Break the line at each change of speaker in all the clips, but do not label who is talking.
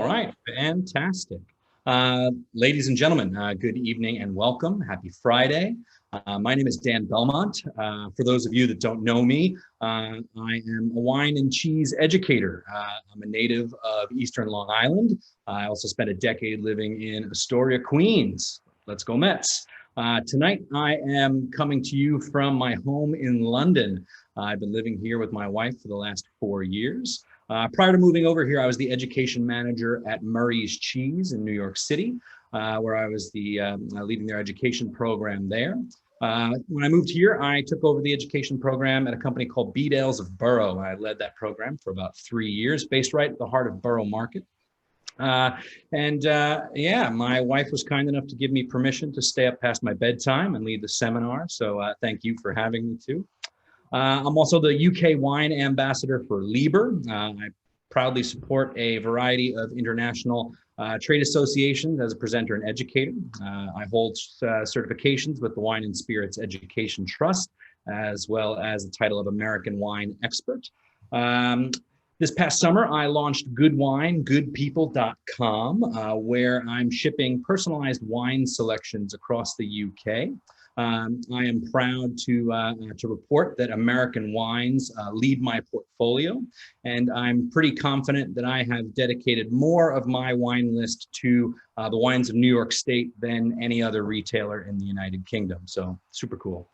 All right, fantastic. Ladies and gentlemen, good evening and welcome. Happy Friday. My name is Dan Belmont. For those of you that don't know me, I am a wine and cheese educator. I'm a native of Eastern Long Island. I also spent a decade living in Astoria, Queens. Let's go Mets. Tonight, I am coming to you from my home in London. I've been living here with my wife for the last 4 years. Prior to moving over here, I was the education manager at Murray's Cheese in New York City, where I was leading their education program there. When I moved here, I took over the education program at a company called Bedales of Borough. I led that program for about 3 years, based right at the heart of Borough Market. Yeah, my wife was kind enough to give me permission to stay up past my bedtime and lead the seminar. So thank you for having me too. I'm also the UK wine ambassador for Lieb. I proudly support a variety of international trade associations as a presenter and educator. I hold certifications with the Wine and Spirits Education Trust, as well as the title of American Wine Expert. This past summer, I launched goodwinegoodpeople.com, where I'm shipping personalized wine selections across the UK. I am proud to report that American wines lead my portfolio, and I'm pretty confident that I have dedicated more of my wine list to the wines of New York State than any other retailer in the United Kingdom. So super cool.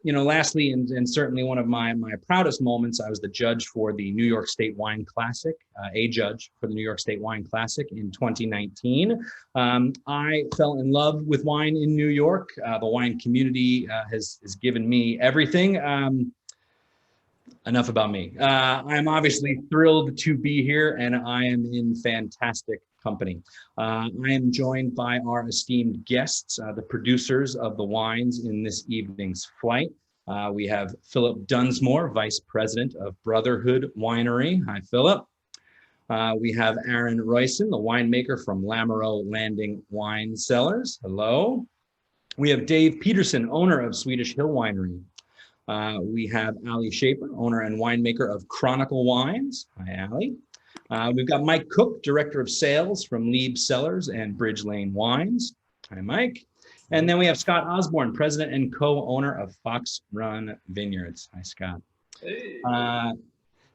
Lastly, and certainly one of my proudest moments, I was the judge for the New York State Wine Classic, a judge for the New York State Wine Classic in 2019. I fell in love with wine in New York. The wine community has given me everything. Enough about me. I'm obviously thrilled to be here, and I am in fantastic company. I am joined by our esteemed guests, the producers of the wines in this evening's flight. We have Philip Dunsmore, Vice President of Brotherhood Winery. Hi, Philip. We have Aaron Royson, the winemaker from Lamoreaux Landing Wine Cellars. Hello. We have Dave Peterson, owner of Swedish Hill Winery. We have Ali Schaefer, owner and winemaker of Chronicle Wines. Hi, Ali. We've got Mike Cook, Director of Sales from Lieb Cellars and Bridge Lane Wines. Hi, Mike. And then we have Scott Osborne, President and co-owner of Fox Run Vineyards. Hi, Scott. Hey.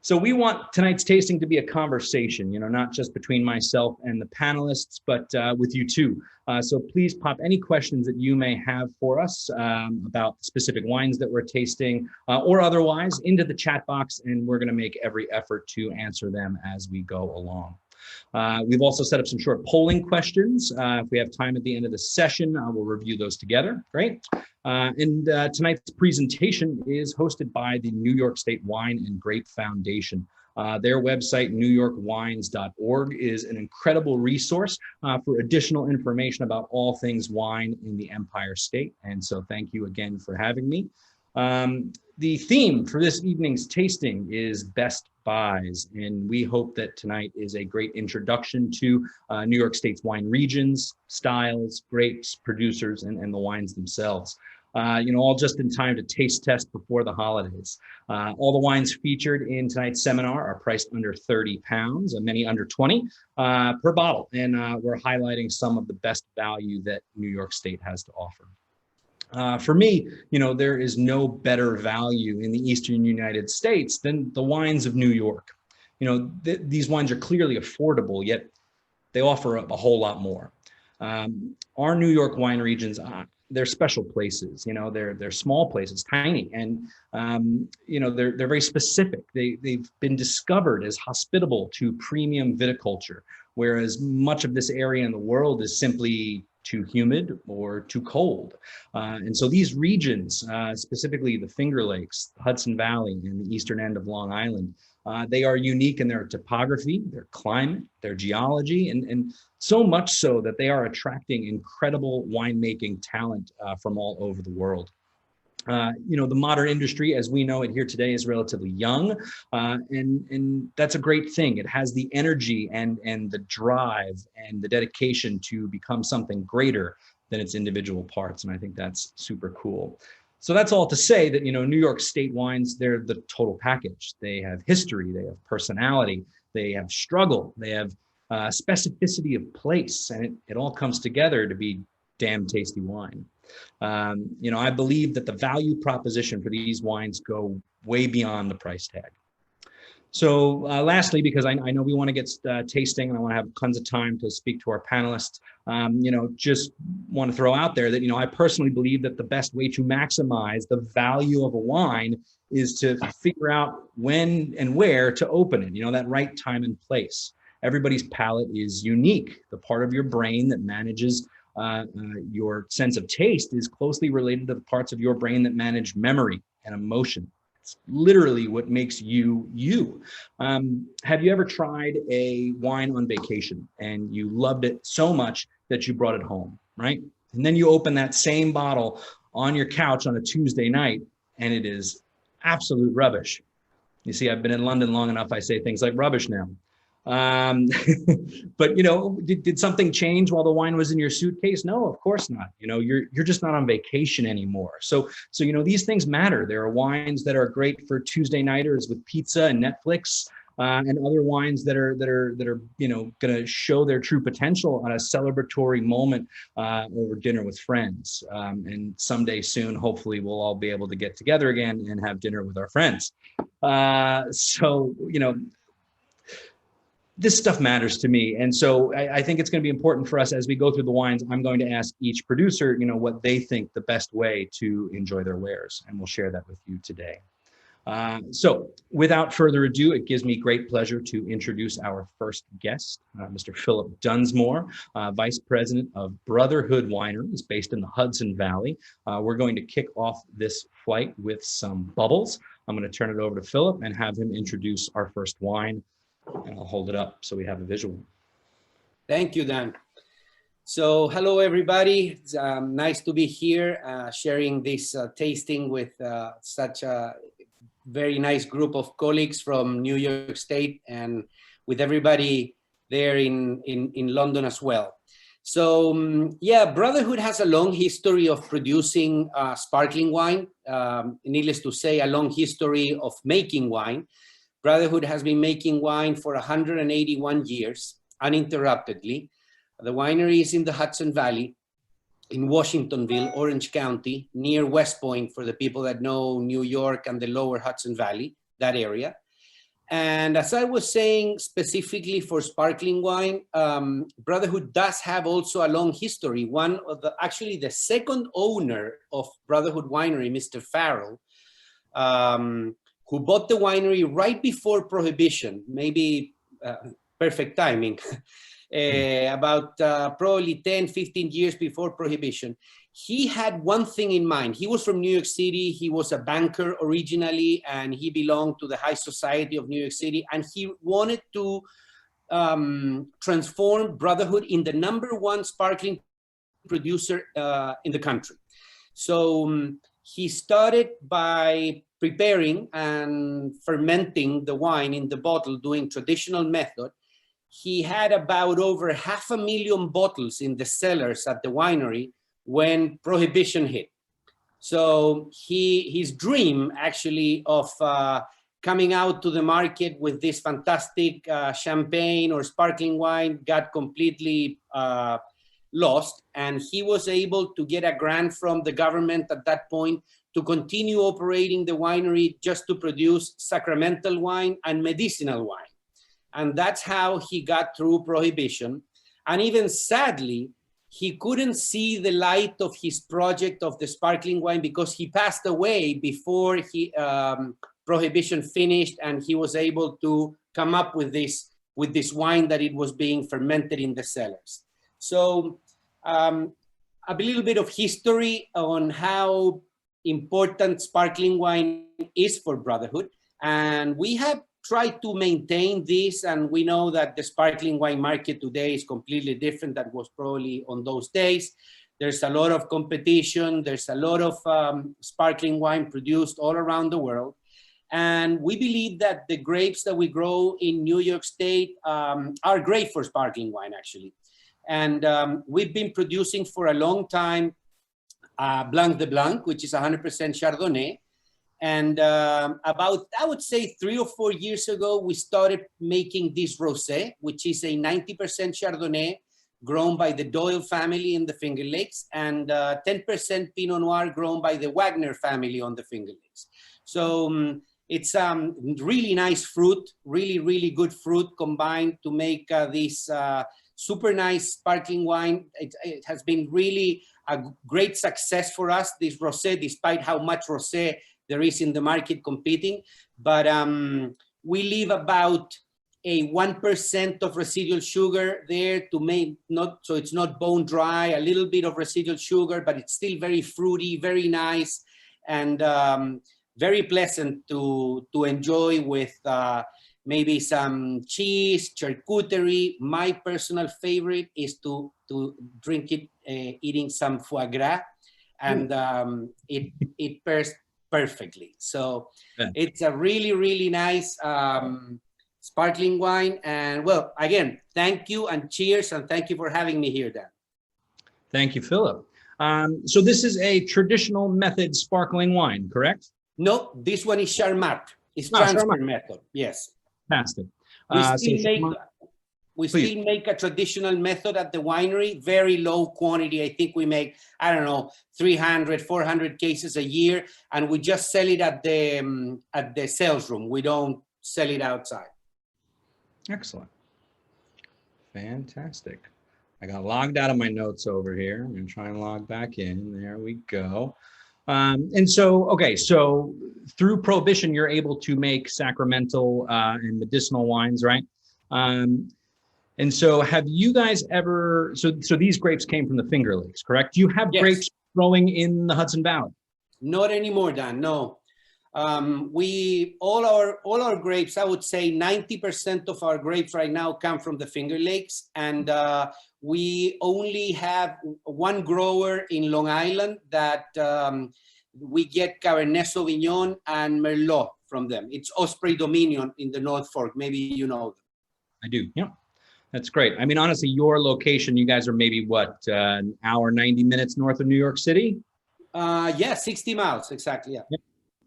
So we want tonight's tasting to be a conversation, not just between myself and the panelists, but with you too. So please pop any questions that you may have for us about specific wines that we're tasting or otherwise into the chat box, and we're going to make every effort to answer them as we go along. We've also set up some short polling questions. If we have time at the end of the session, we'll review those together. Great. Tonight's presentation is hosted by the New York State Wine and Grape Foundation. Their website, newyorkwines.org, is an incredible resource for additional information about all things wine in the Empire State. And so thank you again for having me. The theme for this evening's tasting is Best Buys, and we hope that tonight is a great introduction to New York State's wine regions, styles, grapes, producers, and the wines themselves. All just in time to taste test before the holidays. All the wines featured in tonight's seminar are priced under 30 pounds, and many under 20 per bottle. And we're highlighting some of the best value that New York State has to offer. For me, there is no better value in the Eastern United States than the wines of New York. These wines are clearly affordable, yet they offer a whole lot more. Our New York wine regions, they're special places. They're small places, tiny, and they're very specific. They've been discovered as hospitable to premium viticulture, whereas much of this area in the world is simply too humid or too cold. And so these regions, specifically the Finger Lakes, the Hudson Valley, and the eastern end of Long Island, they are unique in their topography, their climate, their geology, and so much so that they are attracting incredible winemaking talent from all over the world. The modern industry, as we know it here today, is relatively young, and that's a great thing. It has the energy and the drive and the dedication to become something greater than its individual parts, and I think that's super cool. So that's all to say that, New York State wines, they're the total package. They have history, they have personality, they have struggle, they have specificity of place, and it all comes together to be damn tasty wine. You know, I believe that the value proposition for these wines go way beyond the price tag. So lastly, because I know we want to get tasting and I want to have tons of time to speak to our panelists, you know, just want to throw out there that, you know, I personally believe that the best way to maximize the value of a wine is to figure out when and where to open it, you know, that right time and place. Everybody's palate is unique. The part of your brain that manages your sense of taste is closely related to the parts of your brain that manage memory and emotion. It's literally what makes you, you. Have you ever tried a wine on vacation and you loved it so much that you brought it home, right? And then you open that same bottle on your couch on a Tuesday night and it is absolute rubbish. You see, I've been in London long enough, I say things like rubbish now. But you know, did something change while the wine was in your suitcase? No, of course not. You know, you're just not on vacation anymore. So you know, these things matter. There are wines that are great for Tuesday nighters with pizza and Netflix, and other wines that are you know, going to show their true potential on a celebratory moment over dinner with friends. And someday soon, hopefully, we'll all be able to get together again and have dinner with our friends. So you know, this stuff matters to me. And so I think it's going to be important for us as we go through the wines. I'm going to ask each producer, you know, what they think the best way to enjoy their wares. And we'll share that with you today. So without further ado, it gives me great pleasure to introduce our first guest, Mr. Philip Dunsmore, Vice President of Brotherhood Wineries based in the Hudson Valley. We're going to kick off this flight with some bubbles. I'm going to turn it over to Philip and have him introduce our first wine. And I'll hold it up so we have a visual.
Thank you, Dan. So hello, everybody. It's nice to be here sharing this tasting with such a very nice group of colleagues from New York State and with everybody there in London as well. So yeah, Brotherhood has a long history of producing sparkling wine. Needless to say, a long history of making wine. Brotherhood has been making wine for 181 years, uninterruptedly. The winery is in the Hudson Valley, in Washingtonville, Orange County, near West Point, for the people that know New York and the lower Hudson Valley, that area. And as I was saying, specifically for sparkling wine, Brotherhood does have also a long history. One of the, actually the second owner of Brotherhood Winery, Mr. Farrell, who bought the winery right before Prohibition, maybe perfect timing, about probably 10, 15 years before Prohibition. He had one thing in mind. He was from New York City. He was a banker originally, and he belonged to the high society of New York City. And he wanted to transform Brotherhood in the #1 sparkling producer in the country. So he started by preparing and fermenting the wine in the bottle, doing traditional method. He had about over 500,000 bottles in the cellars at the winery when Prohibition hit. So his dream actually of coming out to the market with this fantastic champagne or sparkling wine got completely lost, and he was able to get a grant from the government at that point to continue operating the winery just to produce sacramental wine and medicinal wine. And that's how he got through Prohibition. And even sadly, he couldn't see the light of his project of the sparkling wine because he passed away before Prohibition finished, and he was able to come up with this wine that it was being fermented in the cellars. So a little bit of history on how important sparkling wine is for Brotherhood. And we have tried to maintain this, and we know that the sparkling wine market today is completely different than was probably on those days. There's a lot of competition. There's a lot of sparkling wine produced all around the world. And we believe that the grapes that we grow in New York State are great for sparkling wine, actually. And we've been producing for a long time Blanc de Blanc, which is 100% Chardonnay. And about, I would say 3 or 4 years ago, we started making this Rosé, which is a 90% Chardonnay grown by the Doyle family in the Finger Lakes, and 10% Pinot Noir grown by the Wagner family on the Finger Lakes. So it's really nice fruit, really good fruit combined to make this super nice sparkling wine. It has been really a great success for us, this Rosé, despite how much Rosé there is in the market competing. But we leave about a 1% of residual sugar there to make so it's not bone dry, a little bit of residual sugar, but it's still very fruity, very nice, and very pleasant to enjoy with maybe some cheese, charcuterie. My personal favorite is to drink it eating some foie gras, and it pairs perfectly. So yeah, it's a really nice sparkling wine. And well, again, thank you and cheers, and thank you for having me here, Dan.
Thank you, Philip. So this is a traditional method sparkling wine, correct?
No, this one is Charmat. It's transfer method. Yes.
Fantastic.
We still make a traditional method at the winery, very low quantity. I think we make, I don't know, 300, 400 cases a year, and we just sell it at the sales room. We don't sell it outside.
Excellent. Fantastic. I got logged out of my notes over here. I'm going to try and log back in. There we go. And so, okay, so through Prohibition, you're able to make sacramental and medicinal wines, right? And so have you guys ever, so these grapes came from the Finger Lakes, correct? Do you have grapes growing in the Hudson Valley?
Not anymore, Dan, no. All our grapes, I would say 90% of our grapes right now come from the Finger Lakes, and we only have one grower in Long Island that we get Cabernet Sauvignon and Merlot from them. It's Osprey Dominion in the North Fork. Maybe you know them.
I do, yeah. That's great. I mean, honestly, your location, you guys are maybe what, an hour, 90 minutes north of New York City?
Yeah, 60 miles, exactly, yeah.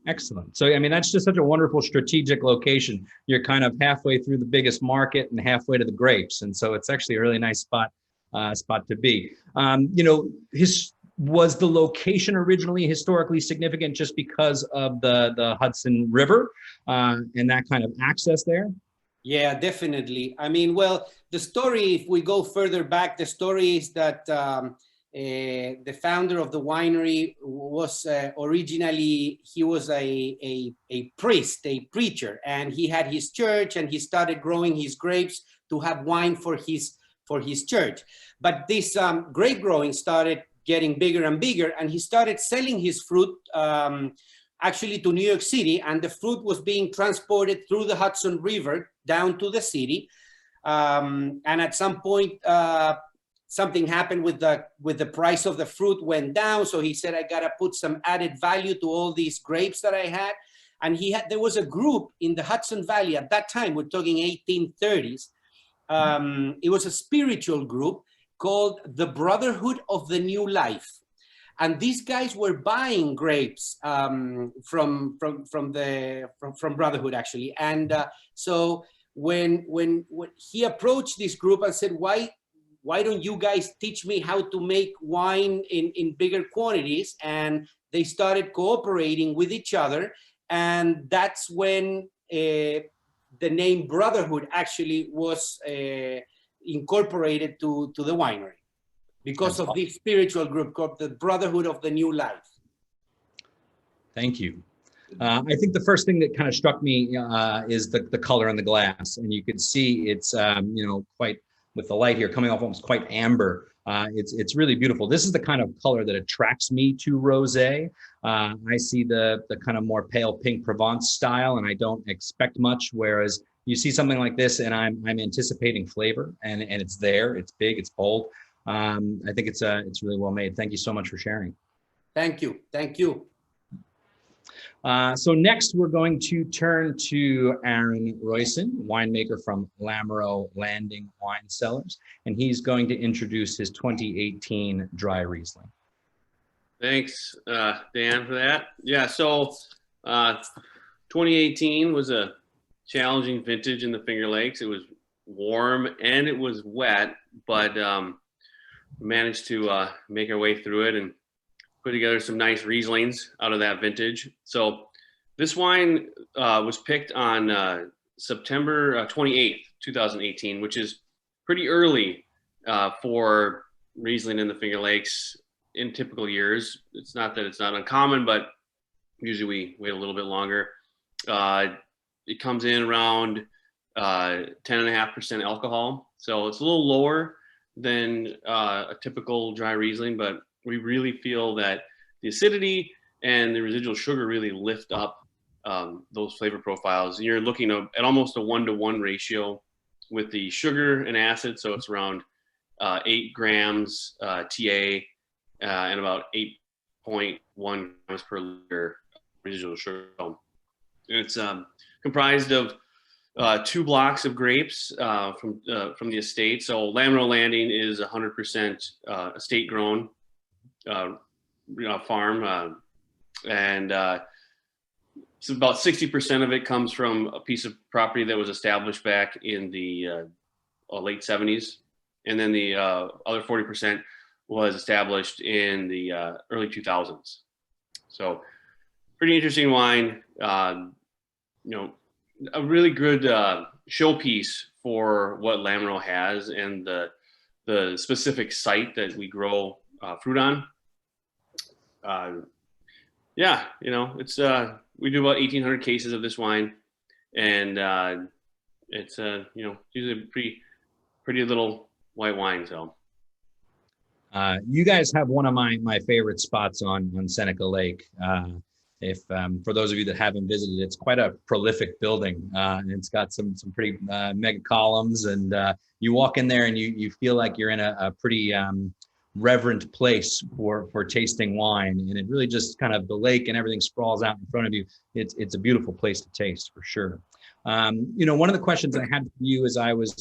Excellent. So, I mean, that's just such a wonderful strategic location. You're kind of halfway through the biggest market and halfway to the grapes. And so it's actually a really nice spot to be. You know, was the location originally historically significant just because of the Hudson River and that kind of access there?
Yeah, definitely. I mean, well, the story, if we go further back, the story is that the founder of the winery was originally, he was a priest, a preacher, and he had his church, and he started growing his grapes to have wine for his church. But this grape growing started getting bigger and bigger, and he started selling his fruit actually to New York City, and the fruit was being transported through the Hudson River down to the city. And at some point, something happened with the price of the fruit went down. So he said, I gotta put some added value to all these grapes that I had. And there was a group in the Hudson Valley at that time, we're talking 1830s. It was a spiritual group called the Brotherhood of the New Life. And these guys were buying grapes from Brotherhood, actually. And so when he approached this group and said, why don't you guys teach me how to make wine in bigger quantities? And they started cooperating with each other. And that's when the name Brotherhood actually was incorporated to the winery, because of this spiritual group called the Brotherhood of the New Life.
Thank you. I think the first thing that kind of struck me is the color in the glass, and you can see it's you know, quite, with the light here coming off, almost quite amber. It's really beautiful. This is the kind of color that attracts me to rosé. I see the kind of more pale pink Provence style, and I don't expect much. Whereas you see something like this, and I'm anticipating flavor, and it's there. It's big. It's bold. I think it's really well made. Thank you so much for sharing.
Thank you. Thank you.
So next we're going to turn to Aaron Royson, winemaker from Lamoreaux Landing Wine Cellars, and he's going to introduce his 2018 dry Riesling.
Thanks, Dan, for that. Yeah, so 2018 was a challenging vintage in the Finger Lakes. It was warm and it was wet, but managed to make our way through it and put together some nice Rieslings out of that vintage. So this wine was picked on September 28th, 2018, which is pretty early for Riesling in the Finger Lakes in typical years. It's not that it's not uncommon, but usually we wait a little bit longer. It comes in around 10.5% alcohol. So it's a little lower than a typical dry Riesling, but we really feel that the acidity and the residual sugar really lift up those flavor profiles. You're looking at almost a 1-to-1 ratio with the sugar and acid. So it's around 8 grams TA and about 8.1 grams per liter residual sugar. It's comprised of 2 blocks of grapes from the estate. So Lamoreaux Landing is 100% estate grown farm, and so about 60% of it comes from a piece of property that was established back in the late 70s, and then the other 40% was established in the early 2000s. So pretty interesting wine. A really good showpiece for what Lamoreaux has and the specific site that we grow fruit on. It's we do about 1,800 cases of this wine, and it's usually a pretty little white wine. So
you guys have one of my favorite spots on Seneca Lake. If for those of you that haven't visited, it's quite a prolific building, and it's got some pretty mega columns, and you walk in there and you feel like you're in a pretty reverent place for tasting wine, and it really just kind of, the lake and everything sprawls out in front of you. It's a beautiful place to taste for sure. One of the questions I had for you as I was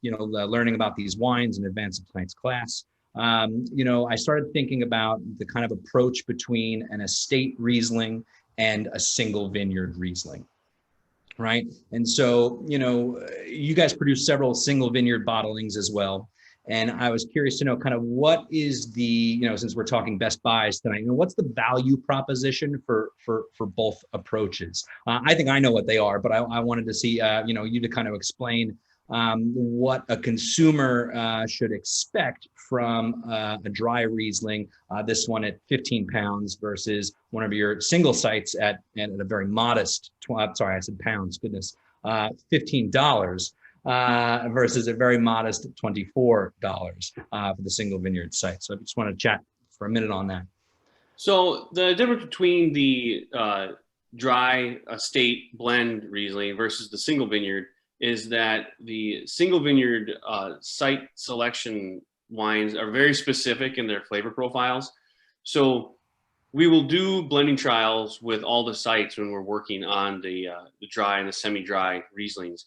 learning about these wines in advance of tonight's class, I started thinking about the kind of approach between an estate Riesling and a single vineyard Riesling, right? And so, you guys produce several single vineyard bottlings as well. And I was curious to know kind of what is the, since we're talking best buys tonight, what's the value proposition for both approaches? I think I know what they are, but I wanted to see, you to kind of explain what a consumer should expect from a dry Riesling, this one at 15 pounds versus one of your single sites at a very modest, sorry, I said pounds, goodness, $15 versus a very modest $24 for the single vineyard site. So I just want to chat for a minute on that.
So the difference between the dry estate blend Riesling versus the single vineyard is that the single vineyard site selection wines are very specific in their flavor profiles. So we will do blending trials with all the sites when we're working on the dry and the semi-dry Rieslings.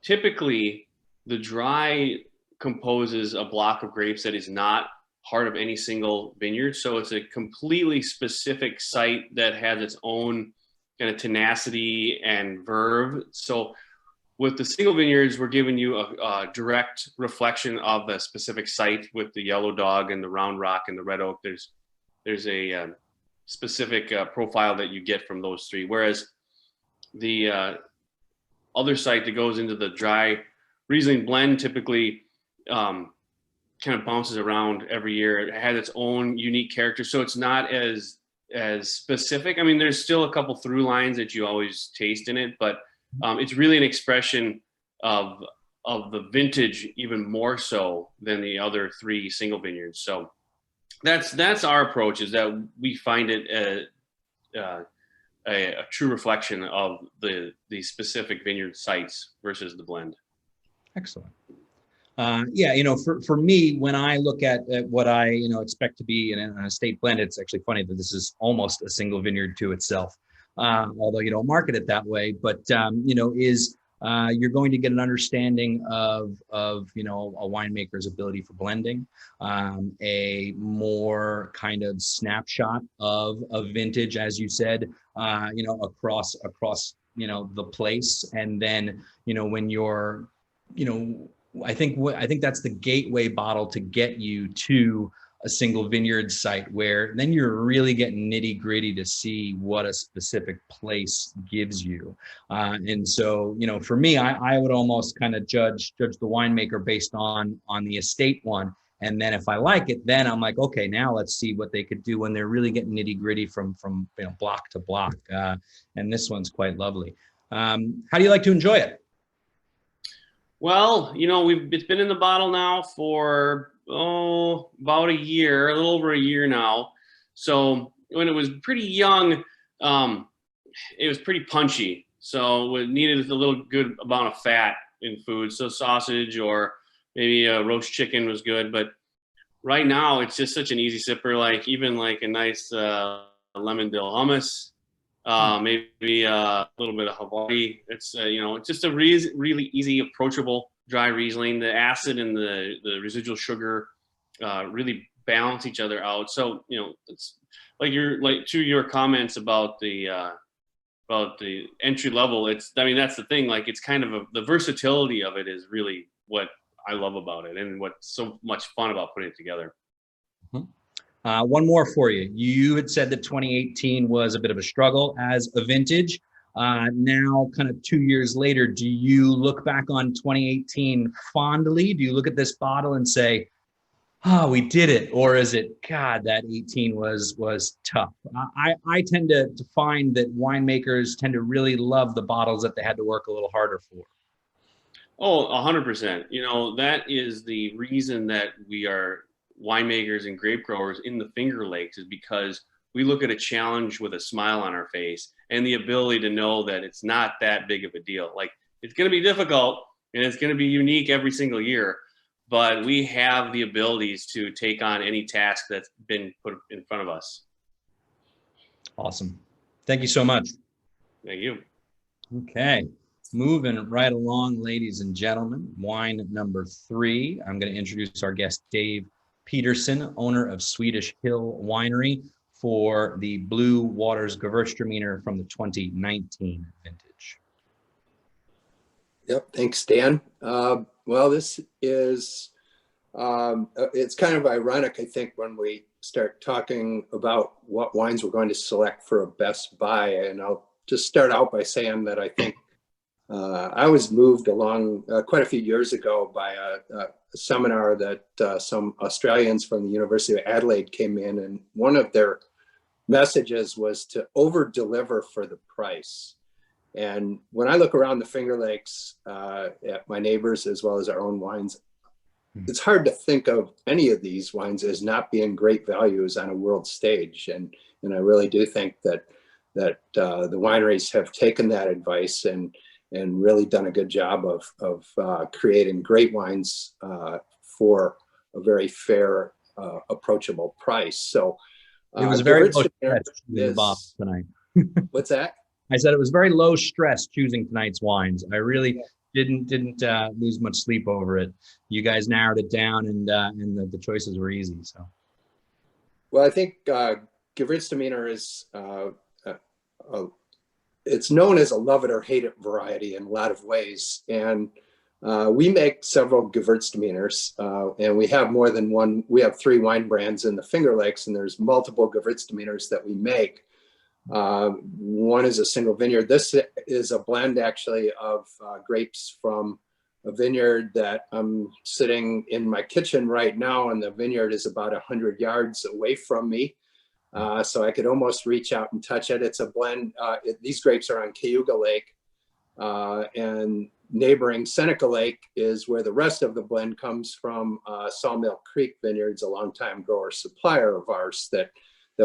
Typically, the dry composes a block of grapes that is not part of any single vineyard. So it's a completely specific site that has its own kind of tenacity and verve. So with the single vineyards, we're giving you a direct reflection of a specific site with the yellow dog and the round rock and the red oak. There's a specific profile that you get from those three. Whereas the other site that goes into the dry Riesling blend typically kind of bounces around every year. It has its own unique character. So it's not as specific. I mean, there's still a couple through lines that you always taste in it, but it's really an expression of the vintage even more so than the other three single vineyards. So that's our approach, is that we find it a true reflection of the specific vineyard sites versus the blend.
Excellent. For me, when I look at what I expect to be in an estate blend, it's actually funny that this is almost a single vineyard to itself. Although you don't market it that way, but you're going to get an understanding of a winemaker's ability for blending, a more kind of snapshot of a vintage, as you said, across the place. And then, when you're, I think that's the gateway bottle to get you to a single vineyard site, where then you're really getting nitty gritty to see what a specific place gives you. And so, for me, I would almost kind of judge the winemaker based on the estate one. And then if I like it, then I'm like, okay, now let's see what they could do when they're really getting nitty gritty from block to block. And this one's quite lovely. How do you like to enjoy it?
Well, it's been in the bottle now for about a year, a little over a year now. So when it was pretty young, it was pretty punchy. So it needed a little good amount of fat in food. So sausage or maybe a roast chicken was good. But right now it's just such an easy sipper, like even like a nice lemon dill hummus, maybe a little bit of Hawaii. It's, it's just a really easy, approachable dry Riesling. The acid and the residual sugar really balance each other out. So, it's like to your comments about the entry level. That's the thing. Like, it's kind of the versatility of it is really what I love about it, and what's so much fun about putting it together.
One more for you. You had said that 2018 was a bit of a struggle as a vintage. Now, kind of 2 years later, do you look back on 2018 fondly? Do you look at this bottle and say, oh, we did it? Or is it, God, that 18 was tough? I tend to find that winemakers tend to really love the bottles that they had to work a little harder for.
Oh, 100%. That is the reason that we are winemakers and grape growers in the Finger Lakes, is because we look at a challenge with a smile on our face and the ability to know that it's not that big of a deal. Like, it's going to be difficult and it's going to be unique every single year, but we have the abilities to take on any task that's been put in front of us.
Awesome. Thank you so much.
Thank you.
Okay. Moving right along, ladies and gentlemen, wine number 3. I'm going to introduce our guest, Dave Peterson, owner of Swedish Hill Winery, for the Blue Waters Gewürztraminer from the 2019 vintage.
Yep, thanks, Dan. Well, this is, it's kind of ironic, I think, when we start talking about what wines we're going to select for a best buy. And I'll just start out by saying that I think I was moved along quite a few years ago by a seminar that some Australians from the University of Adelaide came in, and one of their messages was to over deliver for the price. And when I look around the Finger Lakes at my neighbors as well as our own wines, it's hard to think of any of these wines as not being great values on a world stage. And I really do think that the wineries have taken that advice and really done a good job of creating great wines for a very fair, approachable price. So
it was very low stress choosing the bottle tonight.
What's that? I
said it was very low stress choosing tonight's wines. I really didn't lose much sleep over it. You guys narrowed it down, and the choices were easy. So,
well, I think Gewürztraminer is it's known as a love it or hate it variety in a lot of ways, and we make several Gewürztraminers, and we have more than one. We have 3 wine brands in the Finger Lakes, and there's multiple Gewürztraminers that we make. One is a single vineyard. This is a blend actually of grapes from a vineyard that I'm sitting in my kitchen right now, and the vineyard is about 100 yards away from me. So I could almost reach out and touch it. It's a blend. These grapes are on Cayuga Lake, and neighboring Seneca Lake is where the rest of the blend comes from. Sawmill Creek Vineyards, a longtime grower supplier of ours that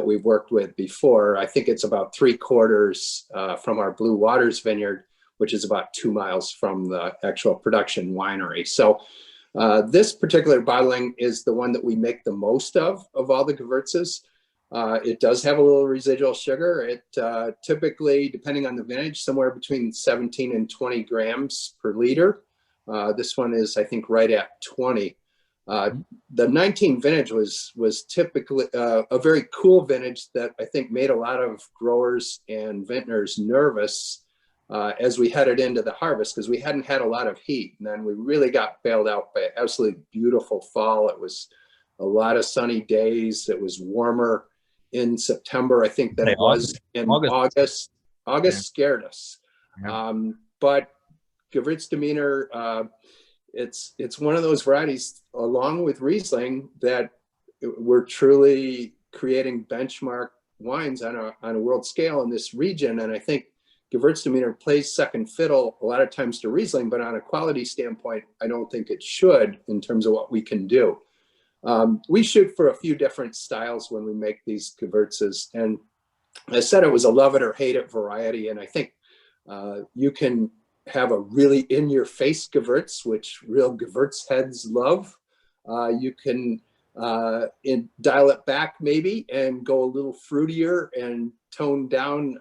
we've worked with before. I think it's about 3/4 from our Blue Waters vineyard, which is about 2 miles from the actual production winery. So this particular bottling is the one that we make the most of all the Gewürzes. It does have a little residual sugar. It typically, depending on the vintage, somewhere between 17 and 20 grams per liter. This one is, I think, right at 20. The 19 vintage was typically a very cool vintage that I think made a lot of growers and vintners nervous as we headed into the harvest, because we hadn't had a lot of heat. And then we really got bailed out by an absolutely beautiful fall. It was a lot of sunny days. It was warmer in September, I think, than it was in August. August scared us.
Yeah.
But Gewürztraminer, it's one of those varieties, along with Riesling, that we're truly creating benchmark wines on a world scale in this region. And I think Gewürztraminer plays second fiddle a lot of times to Riesling, but on a quality standpoint, I don't think it should in terms of what we can do. We shoot for a few different styles when we make these Gewürzes. And I said it was a love it or hate it variety. And I think you can have a really in-your-face Gewürz, which real Gewürz heads love. You can dial it back maybe and go a little fruitier and tone down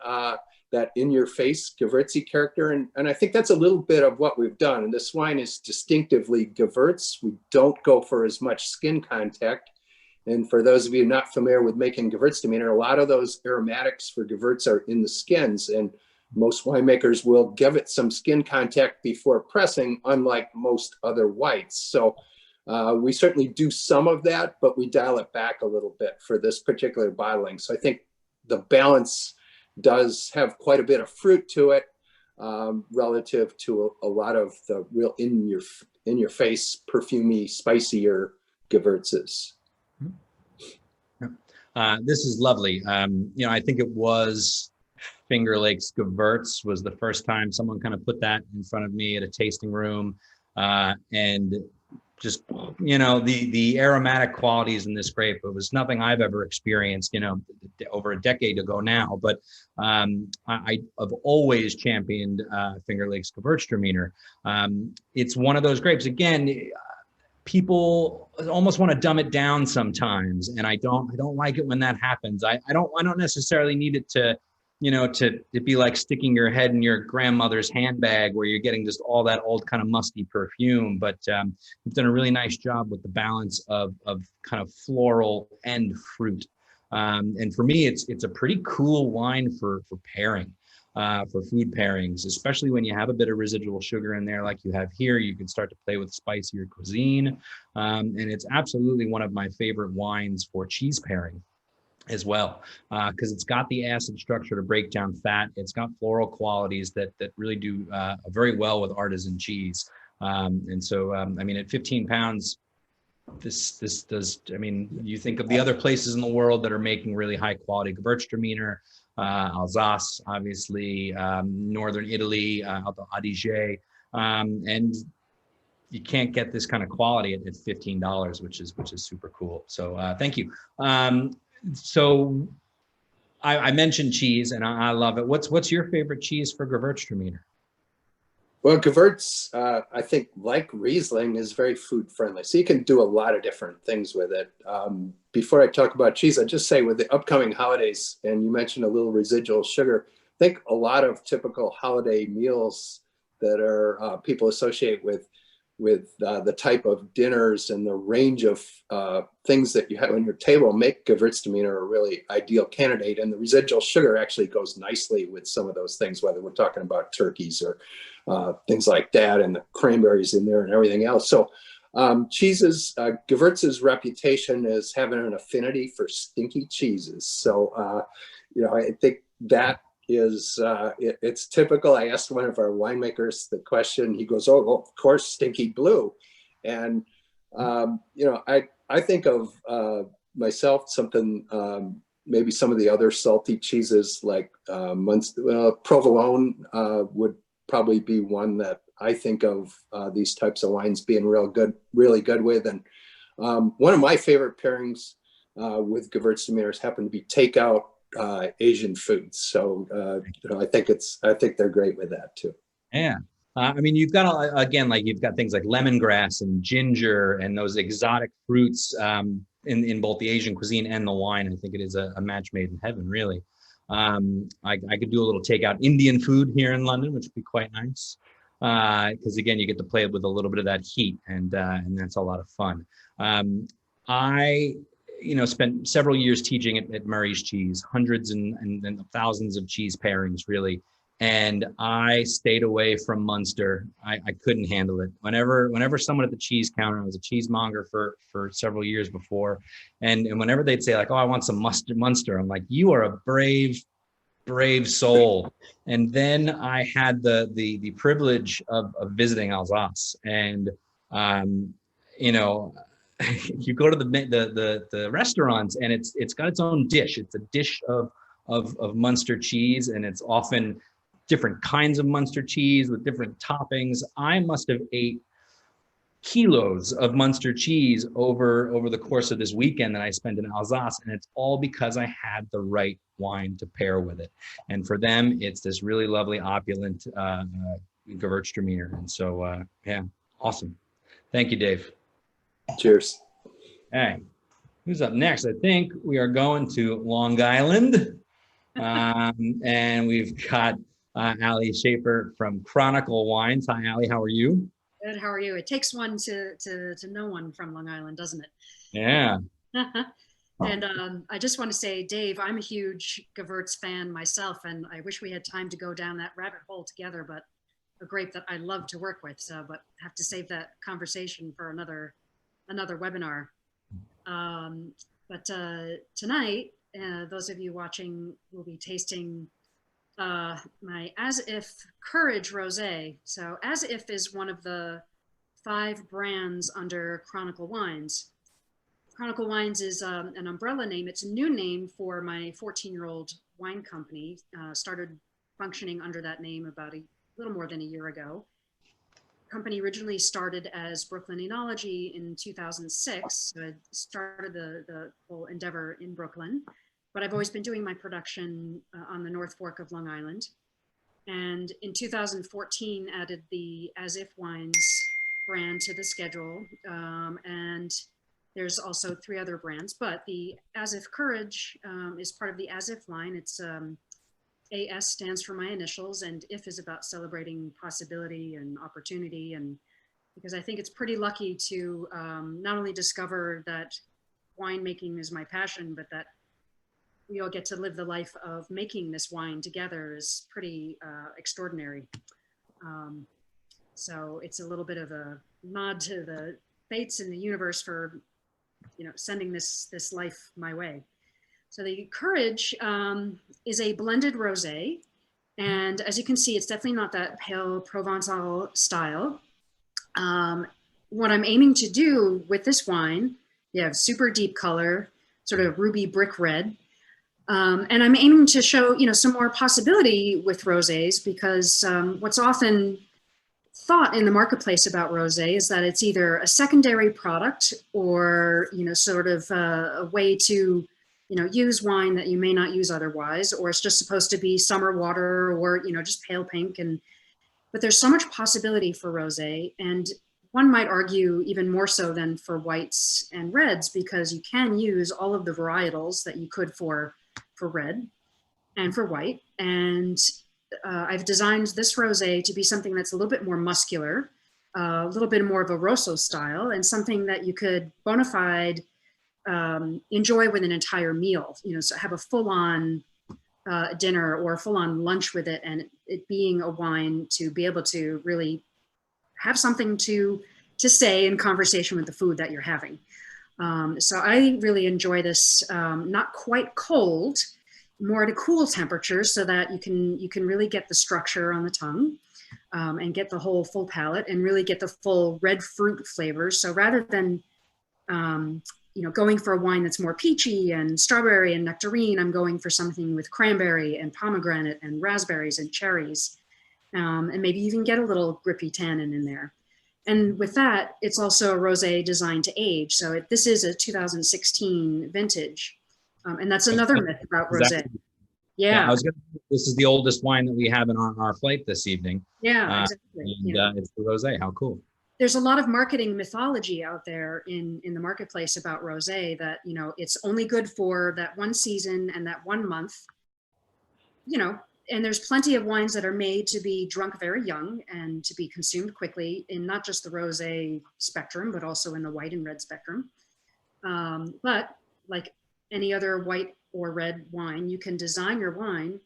that in-your-face Gewürzy character. And I think that's a little bit of what we've done. And this wine is distinctively Gewürz. We don't go for as much skin contact. And for those of you not familiar with making Gewürztraminer, a lot of those aromatics for Gewürz are in the skins. And most winemakers will give it some skin contact before pressing, unlike most other whites. So we certainly do some of that, but we dial it back a little bit for this particular bottling. So I think the balance does have quite a bit of fruit to it relative to a lot of the real in your face, perfumey, spicier Gewürzes.
This is lovely. I think it was Finger Lakes Gewürz was the first time someone kind of put that in front of me at a tasting room, and just the aromatic qualities in this grape. It was nothing I've ever experienced over a decade ago now, but I've always championed Finger Lakes Gewürztraminer. It's one of those grapes, again, people almost want to dumb it down sometimes, and I don't like it when that happens. I don't necessarily need it to be like sticking your head in your grandmother's handbag where you're getting just all that old kind of musty perfume. But you've done a really nice job with the balance of kind of floral and fruit. And for me, it's a pretty cool wine for pairing, for food pairings, especially when you have a bit of residual sugar in there like you have here. You can start to play with spicier cuisine. And it's absolutely one of my favorite wines for cheese pairing as well, because it's got the acid structure to break down fat. It's got floral qualities that really do very well with artisan cheese. And so, at 15 pounds, this does, you think of the other places in the world that are making really high quality Gewürztraminer, Alsace, obviously, Northern Italy, Alto Adige, and you can't get this kind of quality at $15, which is super cool. So thank you. So I mentioned cheese, and I love it. What's your favorite cheese for Gewürztraminer?
Well, Gewürz, I think, like Riesling, is very food friendly. So you can do a lot of different things with it. Before I talk about cheese, I'd just say with the upcoming holidays, and you mentioned a little residual sugar, I think a lot of typical holiday meals that are people associate with the type of dinners and the range of things that you have on your table make Gewürztraminer a really ideal candidate. And the residual sugar actually goes nicely with some of those things, whether we're talking about turkeys or things like that, and the cranberries in there and everything else. So cheeses, Gewürz's reputation is having an affinity for stinky cheeses. So, I think that is it's typical. I asked one of our winemakers the question. He goes, "Oh, well, of course, stinky blue," and I think of myself something maybe some of the other salty cheeses like provolone would probably be one that I think of these types of wines being really good with. And one of my favorite pairings with Gewürztraminers happen to be takeout Asian foods. So I think they're great with that too.
Yeah. You've got, you've got things like lemongrass and ginger and those exotic fruits in both the Asian cuisine and the wine. I think it is a match made in heaven, really. I could do a little takeout Indian food here in London, which would be quite nice. Because again, you get to play with a little bit of that heat, and that's a lot of fun. I, spent several years teaching at Murray's Cheese, hundreds and thousands of cheese pairings, really. And I stayed away from Munster. I couldn't handle it. Whenever someone at the cheese counter, I was a cheesemonger for several years before, and whenever they'd say like, "Oh, I want some Munster," I'm like, "You are a brave soul." And then I had the privilege of visiting Alsace, and you go to the restaurants, and it's got its own dish. It's a dish of Munster cheese, and it's often different kinds of Munster cheese with different toppings. I must have ate kilos of Munster cheese over the course of this weekend that I spent in Alsace, and it's all because I had the right wine to pair with it. And for them, it's this really lovely, opulent Gewürztraminer. And so, yeah, awesome. Thank you, Dave.
Cheers.
Hey, who's up next? I think we are going to Long Island, and we've got Ali Schaefer from Chronicle Wines. Hi, Ali. How are you?
Good. How are you? It takes one to know one from Long Island, doesn't it?
Yeah.
And I just want to say, Dave, I'm a huge Gewürz fan myself, and I wish we had time to go down that rabbit hole together. But a grape that I love to work with. So, but have to save that conversation for another webinar. But tonight, those of you watching will be tasting my As If Courage Rosé. So As If is one of the 5 brands under Chronicle Wines. Chronicle Wines is an umbrella name. It's a new name for my 14-year-old wine company. Started functioning under that name about a little more than a year ago. The company originally started as Brooklyn Enology in 2006. So I started the whole endeavor in Brooklyn. But I've always been doing my production on the North Fork of Long Island. And in 2014, added the As If Wines brand to the schedule. And there's also 3 other brands, but the As If Courage is part of the As If line. It's AS stands for my initials, and If is about celebrating possibility and opportunity. And because I think it's pretty lucky to not only discover that winemaking is my passion, but that we all get to live the life of making this wine together is pretty extraordinary. So it's a little bit of a nod to the fates in the universe for, sending this life my way. So the Courage is a blended rosé. And as you can see, it's definitely not that pale Provençal style. What I'm aiming to do with this wine, you have super deep color, sort of ruby brick red. And I'm aiming to show, some more possibility with rosés, because what's often thought in the marketplace about rosé is that it's either a secondary product or, sort of a way to, use wine that you may not use otherwise, or it's just supposed to be summer water or, just pale pink. But there's so much possibility for rosé, and one might argue even more so than for whites and reds, because you can use all of the varietals that you could for red and for white. And I've designed this rosé to be something that's a little bit more muscular, a little bit more of a Rosso style, and something that you could bona fide enjoy with an entire meal, so have a full-on dinner or a full-on lunch with it, and it being a wine to be able to really have something to say in conversation with the food that you're having. So I really enjoy this, not quite cold, more at a cool temperature, so that you can really get the structure on the tongue and get the whole full palate and really get the full red fruit flavors. So rather than going for a wine that's more peachy and strawberry and nectarine, I'm going for something with cranberry and pomegranate and raspberries and cherries, and maybe even get a little grippy tannin in there. And with that, it's also a rosé designed to age. So this is a 2016 vintage. And that's another myth about rosé.
Exactly. Yeah, this is the oldest wine that we have on our flight this evening.
Yeah, exactly.
And it's the rosé. How cool.
There's a lot of marketing mythology out there in the marketplace about rosé, that, it's only good for that one season and that one month. and there's plenty of wines that are made to be drunk very young and to be consumed quickly in not just the rosé spectrum, but also in the white and red spectrum. But like any other white or red wine, you can design your wine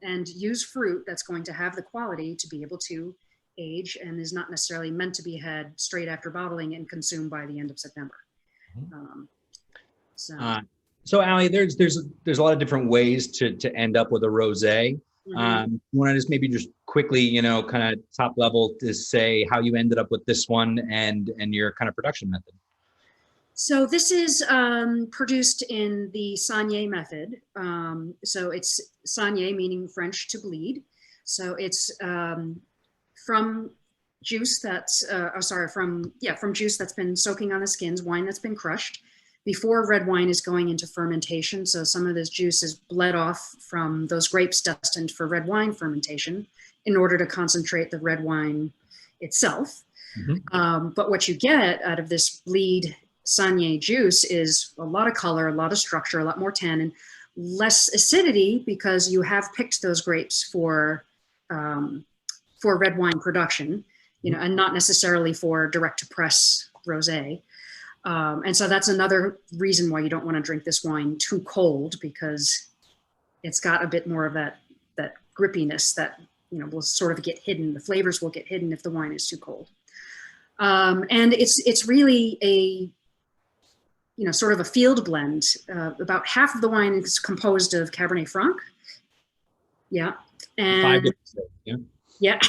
and use fruit that's going to have the quality to be able to age and is not necessarily meant to be had straight after bottling and consumed by the end of September.
So Ali, there's a lot of different ways to end up with a rosé. You want to just maybe just quickly, you know, kind of top level to say how you ended up with this one and your kind of production method.
So this is produced in the saignée method. So it's saignée, meaning French to bleed. So it's from juice that's, from juice that's been soaking on the skins, wine that's been crushed before red wine is going into fermentation. So some of this juice is bled off from those grapes destined for red wine fermentation in order to concentrate the red wine itself. But what you get out of this bleed saignée juice is a lot of color, a lot of structure, a lot more tannin, less acidity because you have picked those grapes for red wine production, you know, and not necessarily for direct to press rosé. And so that's another reason why you don't want to drink this wine too cold, because it's got a bit more of that grippiness that, you know, will sort of get hidden. The flavors will get hidden if the wine is too cold. And it's really a, you know, sort of a field blend. About half of the wine is composed of Cabernet Franc. Yeah. And yeah.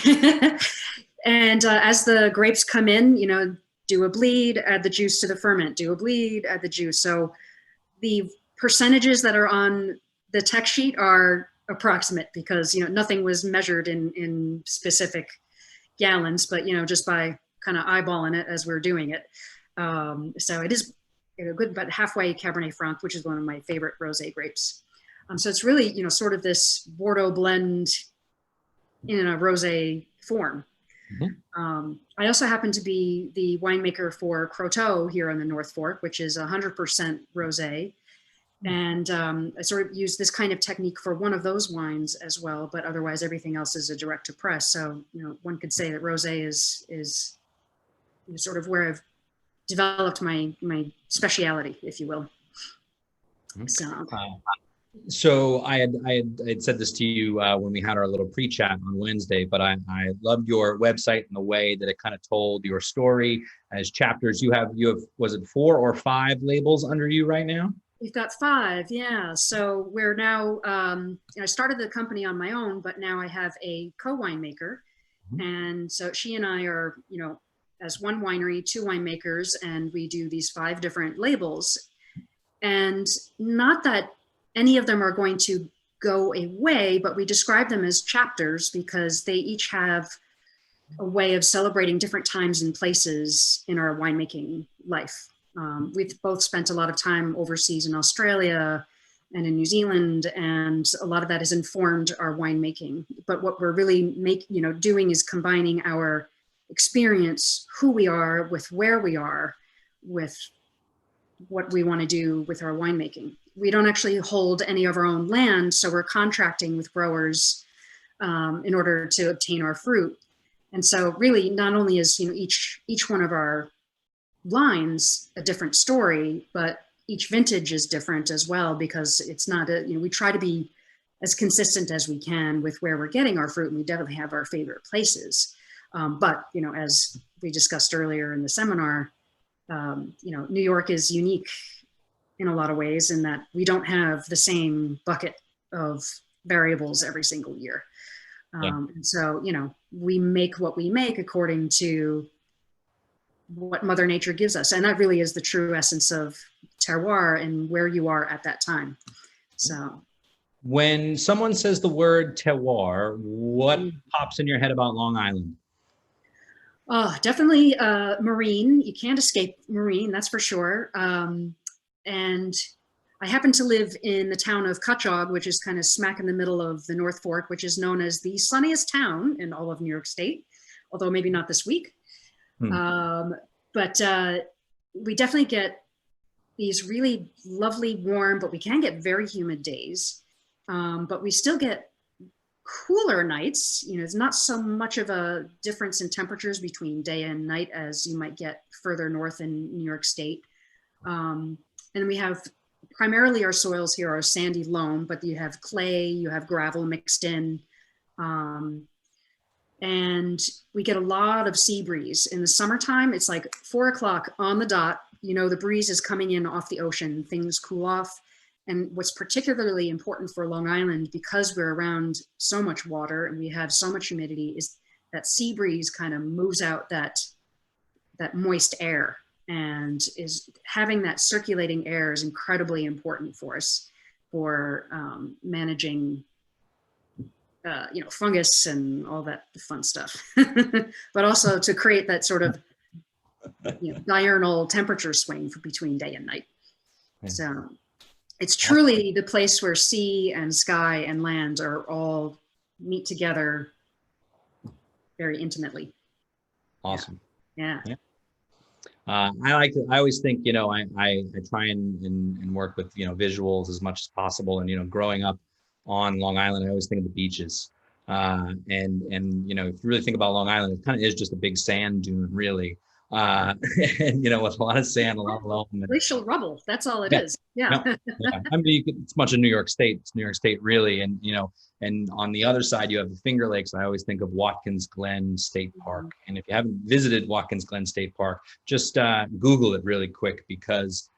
And as the grapes come in, you know, do a bleed, add the juice to the ferment, do a bleed, add the juice. So the percentages that are on the tech sheet are approximate because, you know, nothing was measured in specific gallons, but, you know, just by kind of eyeballing it as we're doing it. So it is, you know, good, but halfway Cabernet Franc, which is one of my favorite rosé grapes. So it's really, you know, sort of this Bordeaux blend in a rosé form. I also happen to be the winemaker for Croteau here on the North Fork, which is 100% rosé. And I sort of use this kind of technique for one of those wines as well, but otherwise everything else is a direct to press. So, you know, one could say that rosé is sort of where I've developed my speciality, if you will.
So I had said this to you when we had our little pre-chat on Wednesday, but I loved your website and the way that it kind of told your story as chapters. You have, was it 4 or 5 labels under you right now?
We've got 5, yeah. So we're now, I started the company on my own, but now I have a co-winemaker. And so she and I are, you know, as one winery, 2 winemakers, and we do these 5 different labels. And not that any of them are going to go away, but we describe them as chapters because they each have a way of celebrating different times and places in our winemaking life. We've both spent a lot of time overseas in Australia and in New Zealand, and a lot of that has informed our winemaking. But what we're really doing is combining our experience, who we are, with where we are, with what we want to do with our winemaking. We don't actually hold any of our own land, so we're contracting with growers in order to obtain our fruit. And so really not only is, you know, each one of our lines a different story, but each vintage is different as well, because it's not a, you know, we try to be as consistent as we can with where we're getting our fruit, and we definitely have our favorite places. But, you know, as we discussed earlier in the seminar, you know, New York is unique in a lot of ways in that we don't have the same bucket of variables every single year. And so, you know, we make what we make according to what Mother Nature gives us. And that really is the true essence of terroir and where you are at that time. So
when someone says the word terroir, what pops in your head about Long Island?
Oh, definitely marine. You can't escape marine, that's for sure. And I happen to live in the town of Cutchogue, which is kind of smack in the middle of the North Fork, which is known as the sunniest town in all of New York State, although maybe not this week. But we definitely get these really lovely, warm, but we can get very humid days. But we still get cooler nights, it's not so much of a difference in temperatures between day and night as you might get further north in New York State. And we have primarily our soils here are sandy loam, but you have clay, you have gravel mixed in. And we get a lot of sea breeze. In the summertime, it's like 4 o'clock on the dot. The breeze is coming in off the ocean, things cool off. And what's particularly important for Long Island, because we're around so much water and we have so much humidity, is that sea breeze kind of moves out that moist air, and is having that circulating air is incredibly important for us for managing fungus and all that fun stuff, but also to create that sort of diurnal temperature swing between day and night. Yeah. So it's truly the place where sea and sky and land are all meet together very intimately.
Awesome.
Yeah.
I always think, I try and work with, visuals as much as possible. And, growing up on Long Island, I always think of the beaches. And if you really think about Long Island, it kind of is just a big sand dune, really. And, with a lot of sand, a lot of loam.
Glacial rubble. That's all it is. Yeah.
Yeah. I mean, it's much of New York State. It's New York State, really. And, and on the other side, you have the Finger Lakes. I always think of Watkins Glen State Park. And if you haven't visited Watkins Glen State Park, just Google it really quick, because